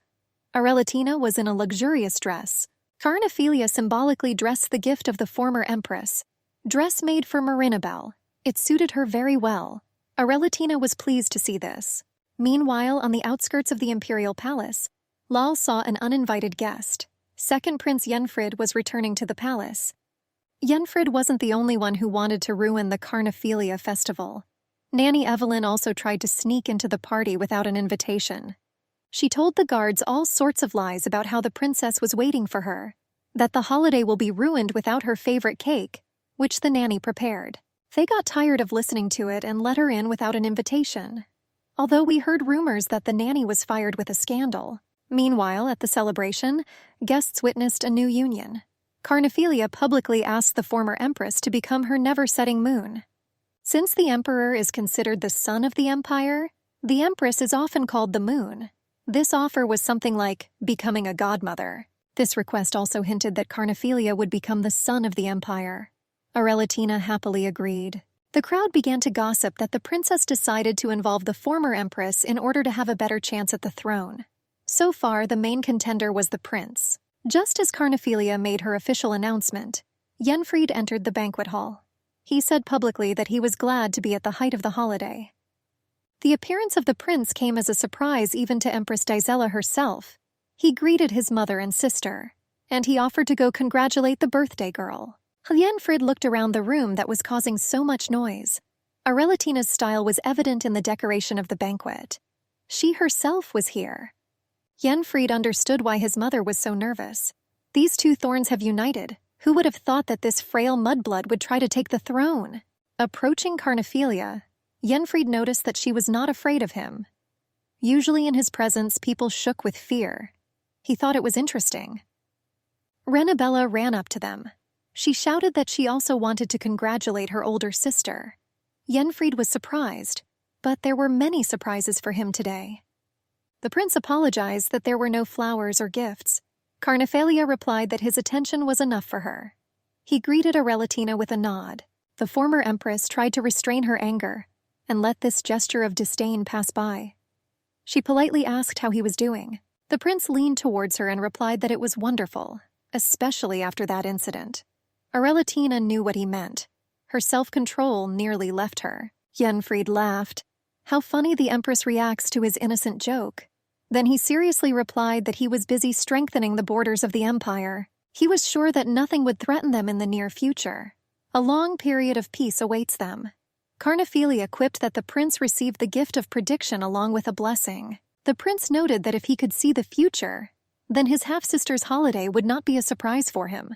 Arelatina was in a luxurious dress. Carnophilia symbolically dressed the gift of the former empress. Dress made for Marinabelle. It suited her very well. Arelatina was pleased to see this. Meanwhile, on the outskirts of the imperial palace, Lal saw an uninvited guest. Second Prince Yenfried was returning to the palace. Yenfried wasn't the only one who wanted to ruin the Carnophilia festival. Nanny Evelyn also tried to sneak into the party without an invitation. She told the guards all sorts of lies about how the princess was waiting for her, that the holiday will be ruined without her favorite cake, which the nanny prepared. They got tired of listening to it and let her in without an invitation. Although we heard rumors that the nanny was fired with a scandal. Meanwhile, at the celebration, guests witnessed a new union. Carnophilia publicly asked the former empress to become her never-setting moon. Since the emperor is considered the sun of the empire, the empress is often called the moon. This offer was something like becoming a godmother. This request also hinted that Carnophilia would become the sun of the empire. Arelatina happily agreed. The crowd began to gossip that the princess decided to involve the former empress in order to have a better chance at the throne. So far, the main contender was the prince. Just as Carnophilia made her official announcement, Yenfried entered the banquet hall. He said publicly that he was glad to be at the height of the holiday. The appearance of the prince came as a surprise even to Empress Dizella herself. He greeted his mother and sister, and he offered to go congratulate the birthday girl. Yenfried looked around the room that was causing so much noise. Arelatina's style was evident in the decoration of the banquet. She herself was here. Yenfried understood why his mother was so nervous. These two thorns have united. Who would have thought that this frail mudblood would try to take the throne? Approaching Carnophilia, Yenfried noticed that she was not afraid of him. Usually in his presence, people shook with fear. He thought it was interesting. Renabella ran up to them. She shouted that she also wanted to congratulate her older sister. Yenfried was surprised, but there were many surprises for him today. The prince apologized that there were no flowers or gifts. Carnophalia replied that his attention was enough for her. He greeted Arelatina with a nod. The former empress tried to restrain her anger and let this gesture of disdain pass by. She politely asked how he was doing. The prince leaned towards her and replied that it was wonderful, especially after that incident. Arelatina knew what he meant. Her self-control nearly left her. Yenfried laughed. How funny the empress reacts to his innocent joke. Then he seriously replied that he was busy strengthening the borders of the empire. He was sure that nothing would threaten them in the near future. A long period of peace awaits them. Carnophalia quipped that the prince received the gift of prediction along with a blessing. The prince noted that if he could see the future, then his half-sister's holiday would not be a surprise for him.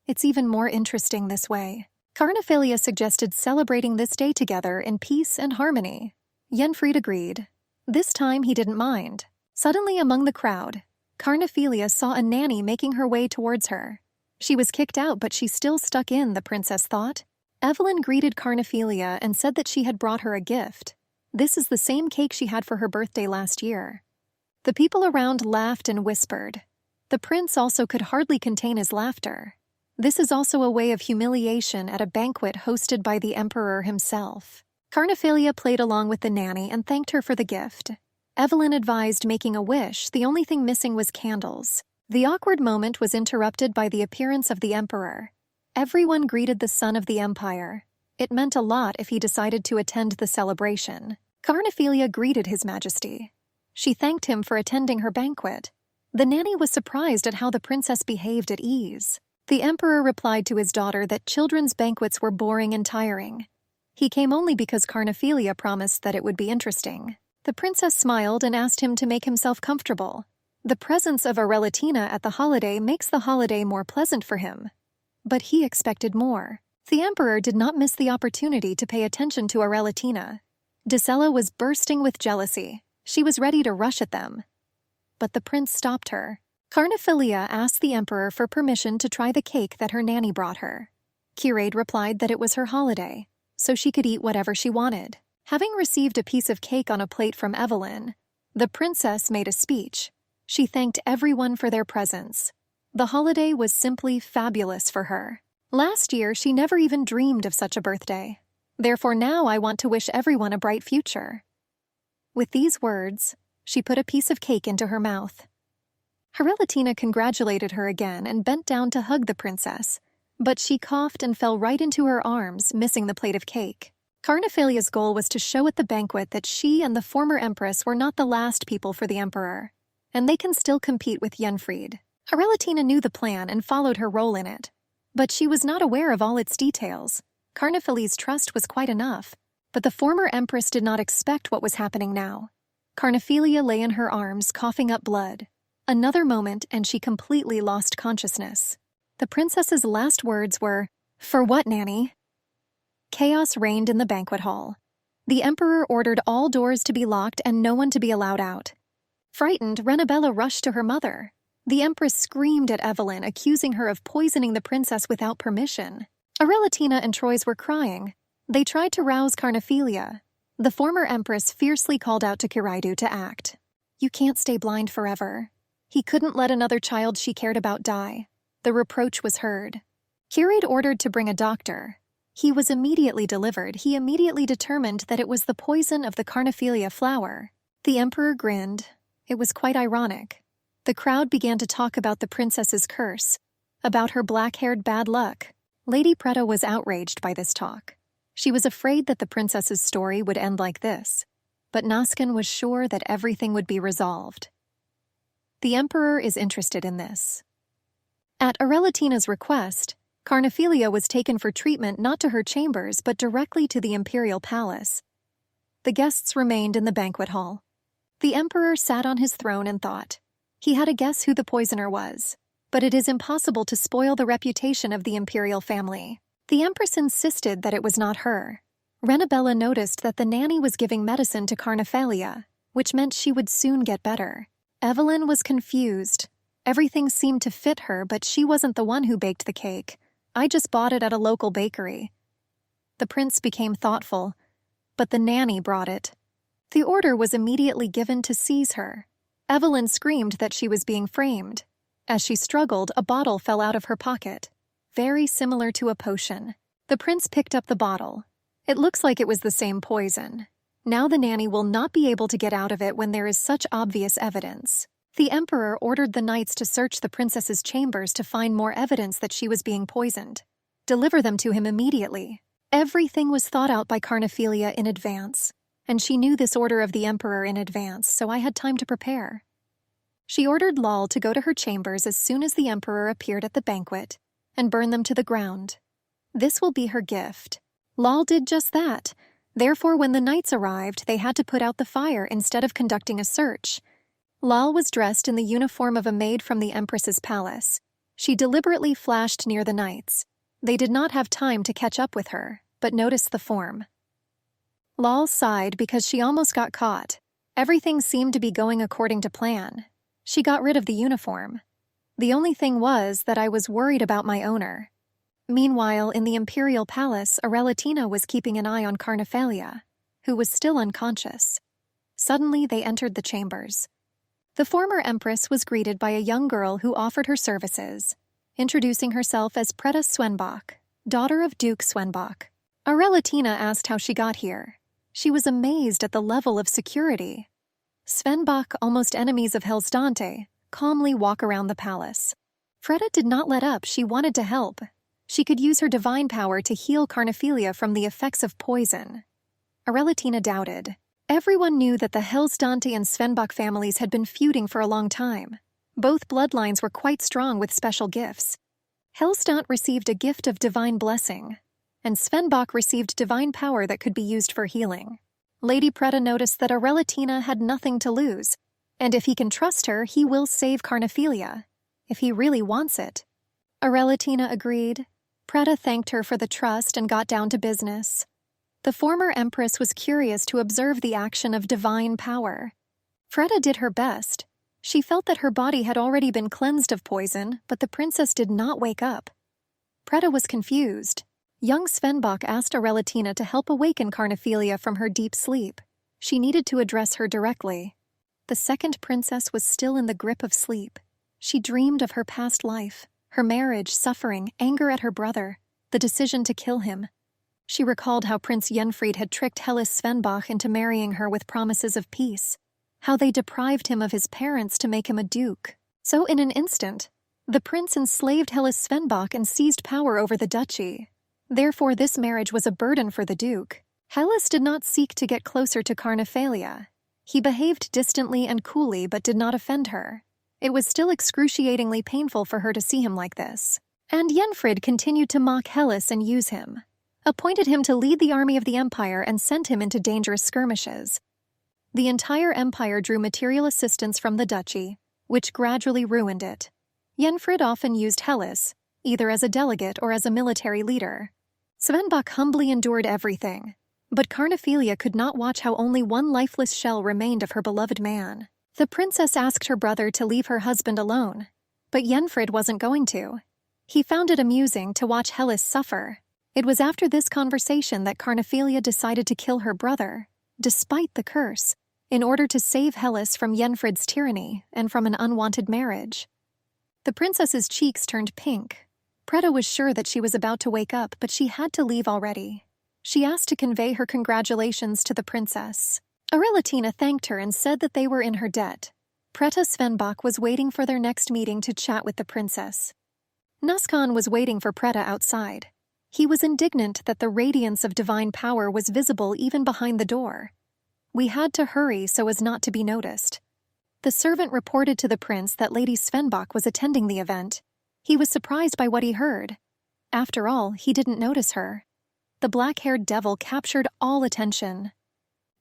It's even more interesting this way. Carnophalia suggested celebrating this day together in peace and harmony. Yenfried agreed. This time he didn't mind. Suddenly among the crowd, Carnophalia saw a nanny making her way towards her. She was kicked out, but she still stuck in, the princess thought. Evelyn greeted Carnophalia and said that she had brought her a gift. This is the same cake she had for her birthday last year. The people around laughed and whispered. The prince also could hardly contain his laughter. This is also a way of humiliation at a banquet hosted by the emperor himself. Carnophalia played along with the nanny and thanked her for the gift. Evelyn advised making a wish. The only thing missing was candles. The awkward moment was interrupted by the appearance of the emperor. Everyone greeted the son of the empire. It meant a lot if he decided to attend the celebration. Carnophalia greeted His Majesty. She thanked him for attending her banquet. The nanny was surprised at how the princess behaved at ease. The emperor replied to his daughter that children's banquets were boring and tiring. He came only because Carnophalia promised that it would be interesting. The princess smiled and asked him to make himself comfortable. The presence of Arelatina at the holiday makes the holiday more pleasant for him. But he expected more. The emperor did not miss the opportunity to pay attention to Arelatina. Dicella was bursting with jealousy. She was ready to rush at them. But the prince stopped her. Carnophalia asked the emperor for permission to try the cake that her nanny brought her. Curate replied that it was her holiday, so she could eat whatever she wanted. Having received a piece of cake on a plate from Evelyn, the princess made a speech. She thanked everyone for their presence. The holiday was simply fabulous for her. Last year, she never even dreamed of such a birthday. Therefore now I want to wish everyone a bright future. With these words, she put a piece of cake into her mouth. Arelatina congratulated her again and bent down to hug the princess, but she coughed and fell right into her arms, missing the plate of cake. Carnophalia's goal was to show at the banquet that she and the former empress were not the last people for the emperor, and they can still compete with Yenfried. Arelatina knew the plan and followed her role in it, but she was not aware of all its details. Carnophalia's trust was quite enough, but the former empress did not expect what was happening now. Carnophalia lay in her arms, coughing up blood. Another moment, and she completely lost consciousness. The princess's last words were, "For what, Nanny?" Chaos reigned in the banquet hall. The emperor ordered all doors to be locked and no one to be allowed out. Frightened, Renabella rushed to her mother. The empress screamed at Evelyn, accusing her of poisoning the princess without permission. Arelatina and Troyes were crying. They tried to rouse Carnophalia. The former empress fiercely called out to Kiraidu to act. "You can't stay blind forever." He couldn't let another child she cared about die. The reproach was heard. Curate ordered to bring a doctor. He was immediately delivered. He immediately determined that it was the poison of the Carnophalia flower. The emperor grinned. It was quite ironic. The crowd began to talk about the princess's curse, about her black-haired bad luck. Lady Preta was outraged by this talk. She was afraid that the princess's story would end like this, but Naskin was sure that everything would be resolved. The emperor is interested in this. At Arelatina's request, Carnophalia was taken for treatment not to her chambers but directly to the imperial palace. The guests remained in the banquet hall. The emperor sat on his throne and thought. He had a guess who the poisoner was, but it is impossible to spoil the reputation of the imperial family. The empress insisted that it was not her. Renabella noticed that the nanny was giving medicine to Carnophalia, which meant she would soon get better. Evelyn was confused. Everything seemed to fit her, but she wasn't the one who baked the cake. I just bought it at a local bakery. The prince became thoughtful, but the nanny brought it. The order was immediately given to seize her. Evelyn screamed that she was being framed. As she struggled, a bottle fell out of her pocket, very similar to a potion. The prince picked up the bottle. It looks like it was the same poison. Now the nanny will not be able to get out of it when there is such obvious evidence. The emperor ordered the knights to search the princess's chambers to find more evidence that she was being poisoned. Deliver them to him immediately. Everything was thought out by Carnophilia in advance, and she knew this order of the emperor in advance, so I had time to prepare. She ordered Lal to go to her chambers as soon as the emperor appeared at the banquet and burn them to the ground. This will be her gift. Lal did just that. Therefore, when the knights arrived, they had to put out the fire instead of conducting a search. Lal was dressed in the uniform of a maid from the empress's palace. She deliberately flashed near the knights. They did not have time to catch up with her, but noticed the form. Lal sighed because she almost got caught. Everything seemed to be going according to plan. She got rid of the uniform. The only thing was that I was worried about my owner. Meanwhile, in the imperial palace, Arelatina was keeping an eye on Carnophilia, who was still unconscious. Suddenly, they entered the chambers. The former empress was greeted by a young girl who offered her services, introducing herself as Preta Swenbach, daughter of Duke Swenbach. Arelatina asked how she got here. She was amazed at the level of security. Svenbach, almost enemies of Hellsdante, calmly walk around the palace. Freda did not let up. She wanted to help. She could use her divine power to heal Carnophilia from the effects of poison. Arelatina doubted. Everyone knew that the Hellsdante and Svenbach families had been feuding for a long time. Both bloodlines were quite strong with special gifts. Hellsdante received a gift of divine blessing, and Svenbach received divine power that could be used for healing. Lady Preta noticed that Arelatina had nothing to lose, and if he can trust her, he will save Carnophilia, if he really wants it. Arelatina agreed. Preta thanked her for the trust and got down to business. The former empress was curious to observe the action of divine power. Freda did her best. She felt that her body had already been cleansed of poison, but the princess did not wake up. Preta was confused. Young Svenbach asked Arelatina to help awaken Carnophilia from her deep sleep. She needed to address her directly. The second princess was still in the grip of sleep. She dreamed of her past life, her marriage, suffering, anger at her brother, the decision to kill him. She recalled how Prince Yenfried had tricked Hellas Svenbach into marrying her with promises of peace, how they deprived him of his parents to make him a duke. So in an instant, the prince enslaved Hellas Svenbach and seized power over the duchy. Therefore, this marriage was a burden for the duke. Hellas did not seek to get closer to Carnophilia. He behaved distantly and coolly but did not offend her. It was still excruciatingly painful for her to see him like this. And Yenfried continued to mock Hellas and use him, appointed him to lead the army of the empire and sent him into dangerous skirmishes. The entire empire drew material assistance from the duchy, which gradually ruined it. Yenfried often used Hellas, either as a delegate or as a military leader. Svenbach humbly endured everything, but Carnophilia could not watch how only one lifeless shell remained of her beloved man. The princess asked her brother to leave her husband alone, but Yenfried wasn't going to. He found it amusing to watch Hellas suffer. It was after this conversation that Carnophilia decided to kill her brother, despite the curse, in order to save Hellas from Yenfried's tyranny and from an unwanted marriage. The princess's cheeks turned pink. Preta was sure that she was about to wake up, but she had to leave already. She asked to convey her congratulations to the princess. Arelatina thanked her and said that they were in her debt. Preta Svenbach was waiting for their next meeting to chat with the princess. Nuskan was waiting for Preta outside. He was indignant that the radiance of divine power was visible even behind the door. We had to hurry so as not to be noticed. The servant reported to the prince that Lady Svenbach was attending the event. He was surprised by what he heard. After all, he didn't notice her. The black-haired devil captured all attention.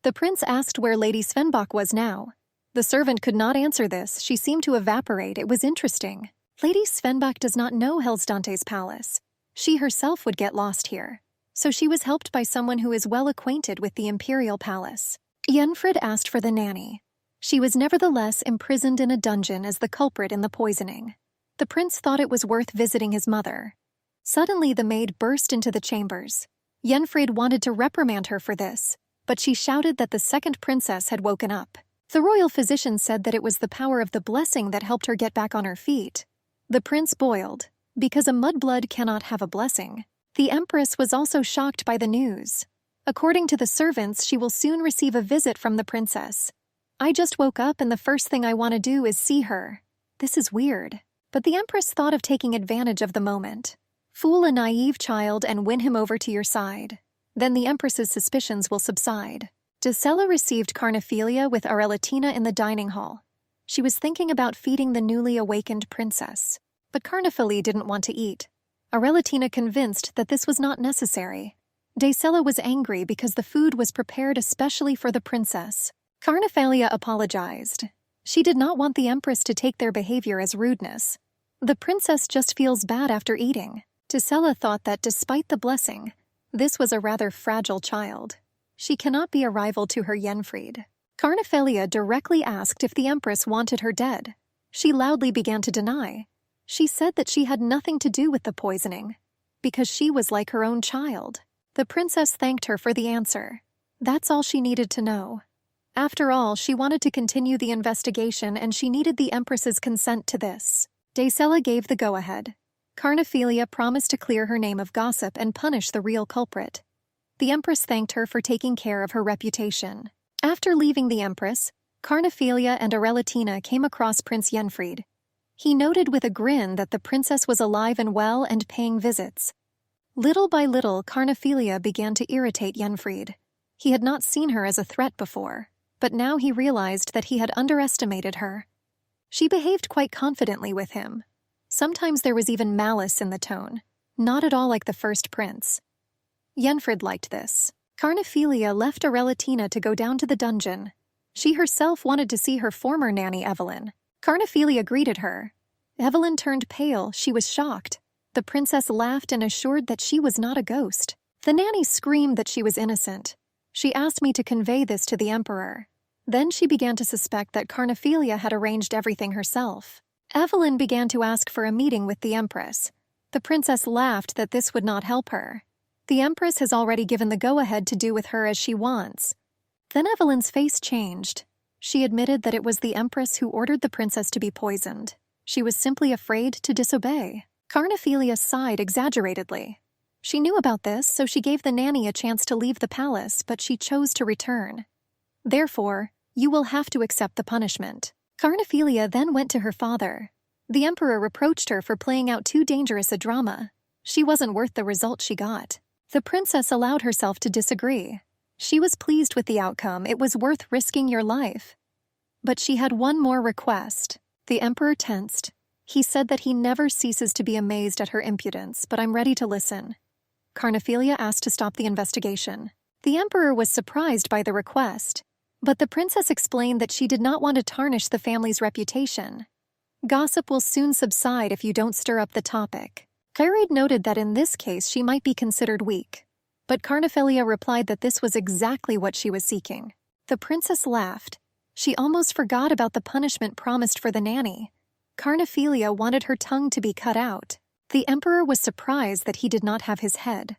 The prince asked where Lady Svenbach was now. The servant could not answer this. She seemed to evaporate. It was interesting. Lady Svenbach does not know Hellsdante's palace. She herself would get lost here. So she was helped by someone who is well acquainted with the imperial palace. Yenfried asked for the nanny. She was nevertheless imprisoned in a dungeon as the culprit in the poisoning. The prince thought it was worth visiting his mother. Suddenly the maid burst into the chambers. Yenfried wanted to reprimand her for this, but she shouted that the second princess had woken up. The royal physician said that it was the power of the blessing that helped her get back on her feet. The prince boiled, because a mudblood cannot have a blessing. The empress was also shocked by the news. According to the servants, she will soon receive a visit from the princess. I just woke up and the first thing I want to do is see her. This is weird. But the empress thought of taking advantage of the moment. Fool a naive child and win him over to your side. Then the empress's suspicions will subside. Gisela received Carnophilia with Arelatina in the dining hall. She was thinking about feeding the newly awakened princess. But Carnophilia didn't want to eat. Arelatina convinced that this was not necessary. Gisela was angry because the food was prepared especially for the princess. Carnophilia apologized. She did not want the empress to take their behavior as rudeness. The princess just feels bad after eating. Gisela thought that despite the blessing, this was a rather fragile child. She cannot be a rival to her Yenfried. Carnophilia directly asked if the empress wanted her dead. She loudly began to deny. She said that she had nothing to do with the poisoning, because she was like her own child. The princess thanked her for the answer. That's all she needed to know. After all, she wanted to continue the investigation and she needed the empress's consent to this. Gisela gave the go-ahead. Carnophilia promised to clear her name of gossip and punish the real culprit. The empress thanked her for taking care of her reputation. After leaving the empress, Carnophilia and Arelatina came across Prince Yenfried. He noted with a grin that the princess was alive and well and paying visits. Little by little, Carnophilia began to irritate Yenfried. He had not seen her as a threat before, but now he realized that he had underestimated her. She behaved quite confidently with him. Sometimes there was even malice in the tone, not at all like the first prince. Yenfried liked this. Carnophilia left Arelatina to go down to the dungeon. She herself wanted to see her former nanny Evelyn. Carnophilia greeted her. Evelyn turned pale. She was shocked. The princess laughed and assured that she was not a ghost. The nanny screamed that she was innocent. She asked me to convey this to the emperor. Then she began to suspect that Carnophilia had arranged everything herself. Evelyn began to ask for a meeting with the empress. The princess laughed that this would not help her. The empress has already given the go-ahead to do with her as she wants. Then Evelyn's face changed. She admitted that it was the empress who ordered the princess to be poisoned. She was simply afraid to disobey. Carnophilia sighed exaggeratedly. She knew about this, so she gave the nanny a chance to leave the palace, but she chose to return. Therefore, you will have to accept the punishment. Carnophilia then went to her father. The emperor reproached her for playing out too dangerous a drama. She wasn't worth the result she got. The princess allowed herself to disagree. She was pleased with the outcome. It was worth risking your life. But she had one more request. The emperor tensed. He said that he never ceases to be amazed at her impudence, but I'm ready to listen. Carnophilia asked to stop the investigation. The emperor was surprised by the request, but the princess explained that she did not want to tarnish the family's reputation. Gossip will soon subside if you don't stir up the topic. Kyried noted that in this case she might be considered weak, but Carnophilia replied that this was exactly what she was seeking. The princess laughed. She almost forgot about the punishment promised for the nanny. Carnophilia wanted her tongue to be cut out. The emperor was surprised that he did not have his head,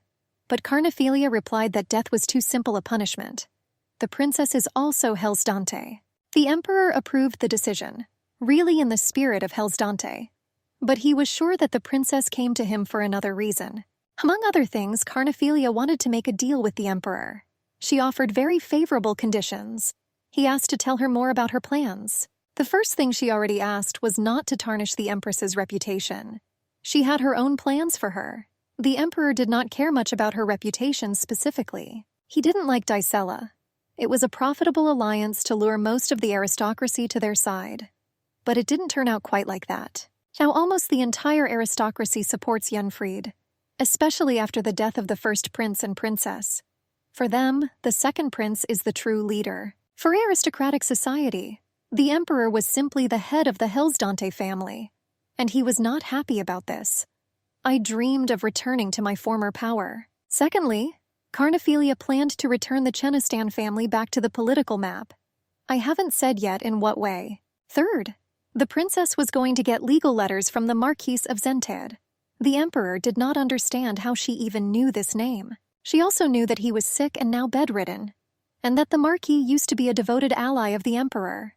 but Carnophilia replied that death was too simple a punishment. The princess is also Hellsdante. The emperor approved the decision, really in the spirit of Hellsdante. But he was sure that the princess came to him for another reason. Among other things, Carnophilia wanted to make a deal with the emperor. She offered very favorable conditions. He asked to tell her more about her plans. The first thing she already asked was not to tarnish the empress's reputation. She had her own plans for her. The emperor did not care much about her reputation specifically. He didn't like Gisela. It was a profitable alliance to lure most of the aristocracy to their side. But it didn't turn out quite like that. Now almost the entire aristocracy supports Yenfried, especially after the death of the first prince and princess. For them, the second prince is the true leader. For aristocratic society, the emperor was simply the head of the Hellsdante family, and he was not happy about this. I dreamed of returning to my former power. Secondly, Carnophilia planned to return the Chenistan family back to the political map. I haven't said yet in what way. Third, the princess was going to get legal letters from the Marquis of Zented. The emperor did not understand how she even knew this name. She also knew that he was sick and now bedridden, and that the Marquis used to be a devoted ally of the emperor.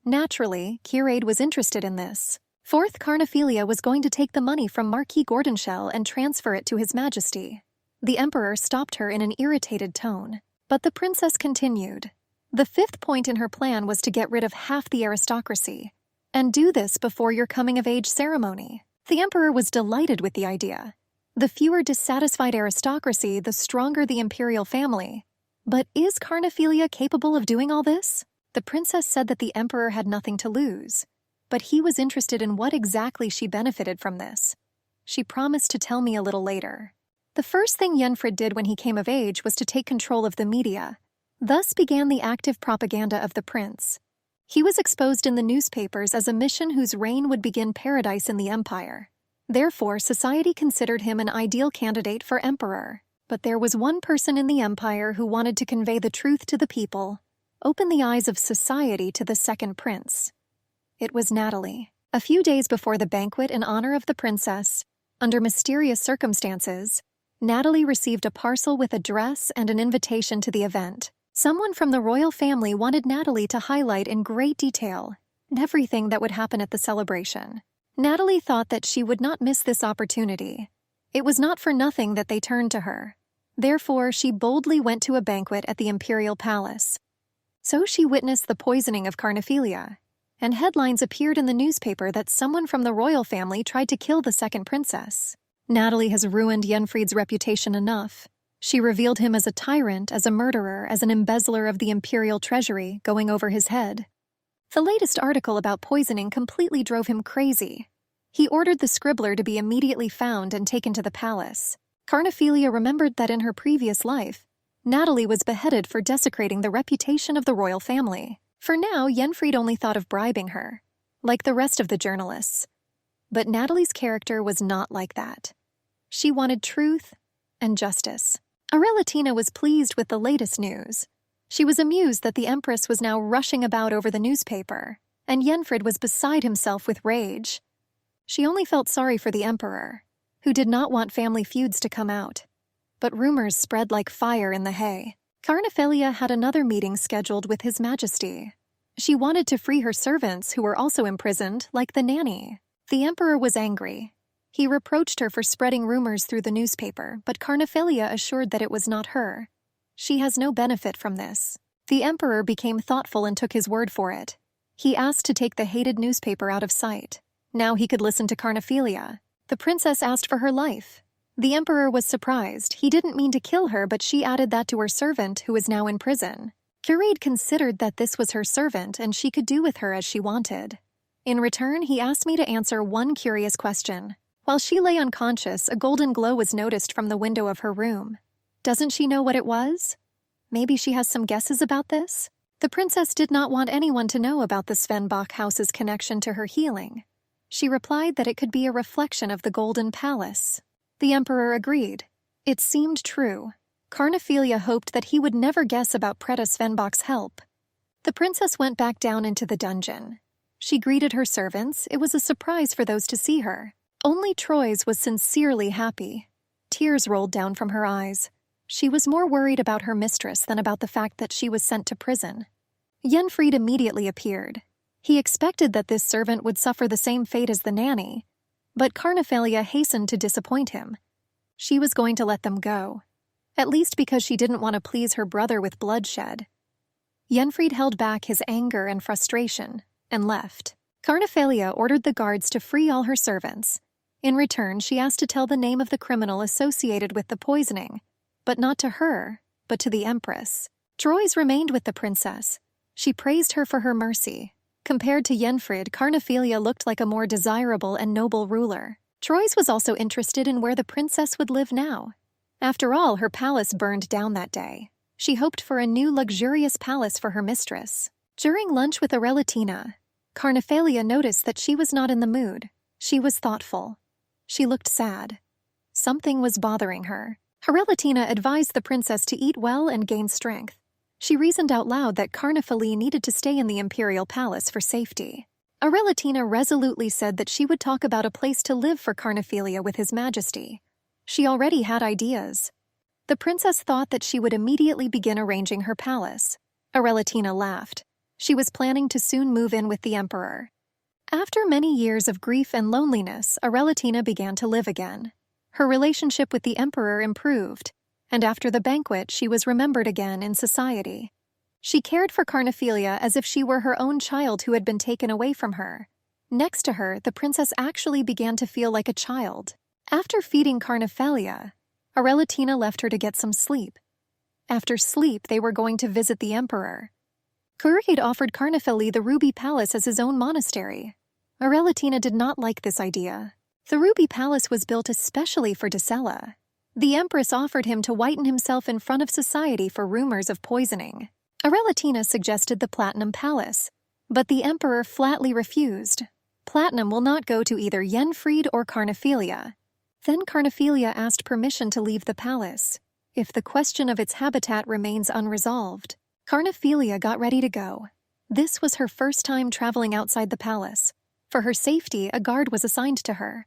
Naturally, Curade was interested in this. Fourth, Carnophilia was going to take the money from Marquis Gordonshell and transfer it to His Majesty. The emperor stopped her in an irritated tone, but the princess continued. The fifth point in her plan was to get rid of half the aristocracy, and do this before your coming-of-age ceremony. The emperor was delighted with the idea. The fewer dissatisfied aristocracy, the stronger the imperial family. But is Carnophilia capable of doing all this? The princess said that the emperor had nothing to lose, but he was interested in what exactly she benefited from this. She promised to tell me a little later. The first thing Yenfrid did when he came of age was to take control of the media. Thus began the active propaganda of the prince. He was exposed in the newspapers as a mission whose reign would begin paradise in the empire. Therefore, society considered him an ideal candidate for emperor. But there was one person in the empire who wanted to convey the truth to the people, open the eyes of society to the second prince. It was Natalie. A few days before the banquet in honor of the princess, under mysterious circumstances, Natalie received a parcel with a dress and an invitation to the event. Someone from the royal family wanted Natalie to highlight in great detail everything that would happen at the celebration. Natalie thought that she would not miss this opportunity. It was not for nothing that they turned to her. Therefore, she boldly went to a banquet at the imperial palace. So she witnessed the poisoning of Carnophilia, and headlines appeared in the newspaper that someone from the royal family tried to kill the second princess. Natalie has ruined Yenfried's reputation enough. She revealed him as a tyrant, as a murderer, as an embezzler of the imperial treasury, going over his head. The latest article about poisoning completely drove him crazy. He ordered the scribbler to be immediately found and taken to the palace. Carnophilia remembered that in her previous life, Natalie was beheaded for desecrating the reputation of the royal family. For now, Yenfried only thought of bribing her, like the rest of the journalists. But Natalie's character was not like that. She wanted truth and justice. Arelatina was pleased with the latest news. She was amused that the empress was now rushing about over the newspaper, and Yenfrid was beside himself with rage. She only felt sorry for the emperor, who did not want family feuds to come out. But rumors spread like fire in the hay. Carnophilia had another meeting scheduled with His Majesty. She wanted to free her servants who were also imprisoned, like the nanny. The emperor was angry. He reproached her for spreading rumors through the newspaper, but Carnophilia assured that it was not her. She has no benefit from this. The emperor became thoughtful and took his word for it. He asked to take the hated newspaper out of sight. Now he could listen to Carnophilia. The princess asked for her life. The emperor was surprised. He didn't mean to kill her, but she added that to her servant, who is now in prison. Curade considered that this was her servant, and she could do with her as she wanted. In return, he asked me to answer one curious question. While she lay unconscious, a golden glow was noticed from the window of her room. Doesn't she know what it was? Maybe she has some guesses about this? The princess did not want anyone to know about the Svenbach house's connection to her healing. She replied that it could be a reflection of the Golden Palace. The emperor agreed. It seemed true. Carnophilia hoped that he would never guess about Preta Svenbach's help. The princess went back down into the dungeon. She greeted her servants. It was a surprise for those to see her. Only Troyes was sincerely happy. Tears rolled down from her eyes. She was more worried about her mistress than about the fact that she was sent to prison. Yenfried immediately appeared. He expected that this servant would suffer the same fate as the nanny, but Carnophilia hastened to disappoint him. She was going to let them go, at least because she didn't want to please her brother with bloodshed. Yenfried held back his anger and frustration and left. Carnophilia ordered the guards to free all her servants. In return, she asked to tell the name of the criminal associated with the poisoning, but not to her, but to the empress. Troyes remained with the princess. She praised her for her mercy. Compared to Yenfrid, Carnophilia looked like a more desirable and noble ruler. Troyes was also interested in where the princess would live now. After all, her palace burned down that day. She hoped for a new luxurious palace for her mistress. During lunch with Arelatina, Carnophilia noticed that she was not in the mood. She was thoughtful. She looked sad. Something was bothering her. Arelatina advised the princess to eat well and gain strength. She reasoned out loud that Carnifali needed to stay in the imperial palace for safety. Arelatina resolutely said that she would talk about a place to live for Carniphilia with His Majesty. She already had ideas. The princess thought that she would immediately begin arranging her palace. Arelatina laughed. She was planning to soon move in with the emperor. After many years of grief and loneliness, Arelatina began to live again. Her relationship with the emperor improved, and after the banquet she was remembered again in society. She cared for Carniphilia as if she were her own child who had been taken away from her. Next to her, the princess actually began to feel like a child. After feeding Carniphilia, Arelatina left her to get some sleep. After sleep, they were going to visit the emperor. Kurhid offered Carnifili the Ruby Palace as his own monastery. Arelatina did not like this idea. The Ruby Palace was built especially for Dacella. The empress offered him to whiten himself in front of society for rumors of poisoning. Arelatina suggested the Platinum Palace, but the emperor flatly refused. Platinum will not go to either Yenfried or Carniphilia. Then Carniphilia asked permission to leave the palace, if the question of its habitat remains unresolved. Carniphilia got ready to go. This was her first time traveling outside the palace. For her safety, a guard was assigned to her.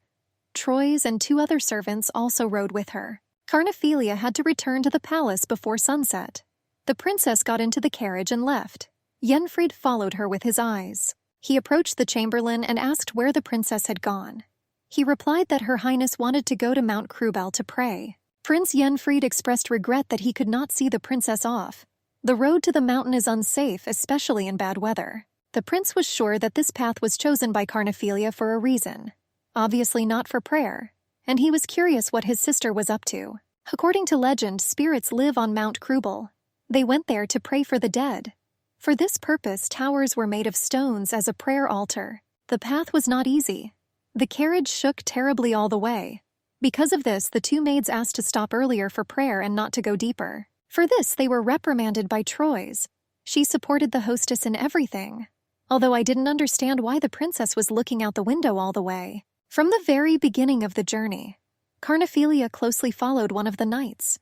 Troyes and 2 other servants also rode with her. Carniphilia had to return to the palace before sunset. The princess got into the carriage and left. Yenfried followed her with his eyes. He approached the chamberlain and asked where the princess had gone. He replied that Her Highness wanted to go to Mount Krubel to pray. Prince Yenfried expressed regret that he could not see the princess off. The road to the mountain is unsafe, especially in bad weather. The prince was sure that this path was chosen by Carniphilia for a reason, obviously not for prayer, and he was curious what his sister was up to. According to legend, spirits live on Mount Krubel. They went there to pray for the dead. For this purpose, towers were made of stones as a prayer altar. The path was not easy. The carriage shook terribly all the way. Because of this, the 2 maids asked to stop earlier for prayer and not to go deeper. For this, they were reprimanded by Troyes. She supported the hostess in everything, although I didn't understand why the princess was looking out the window all the way. From the very beginning of the journey, Carniphilia closely followed one of the knights.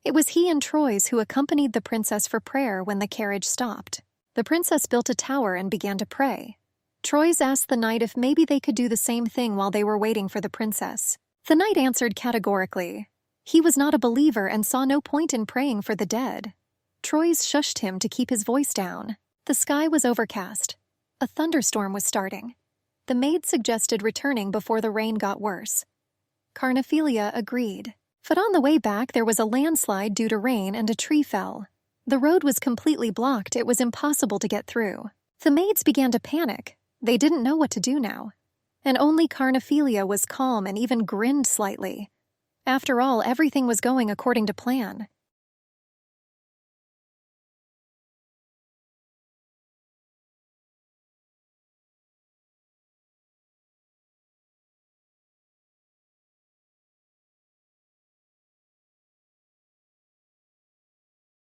It was he and Troyes who accompanied the princess for prayer when the carriage stopped. The princess built a tower and began to pray. Troyes asked the knight if maybe they could do the same thing while they were waiting for the princess. The knight answered categorically. He was not a believer and saw no point in praying for the dead. Troyes shushed him to keep his voice down. The sky was overcast. A thunderstorm was starting. The maid suggested returning before the rain got worse. Carniphilia agreed. But on the way back, there was a landslide due to rain and a tree fell. The road was completely blocked. It was impossible to get through. The maids began to panic. They didn't know what to do now. And only Carniphilia was calm and even grinned slightly. After all, everything was going according to plan.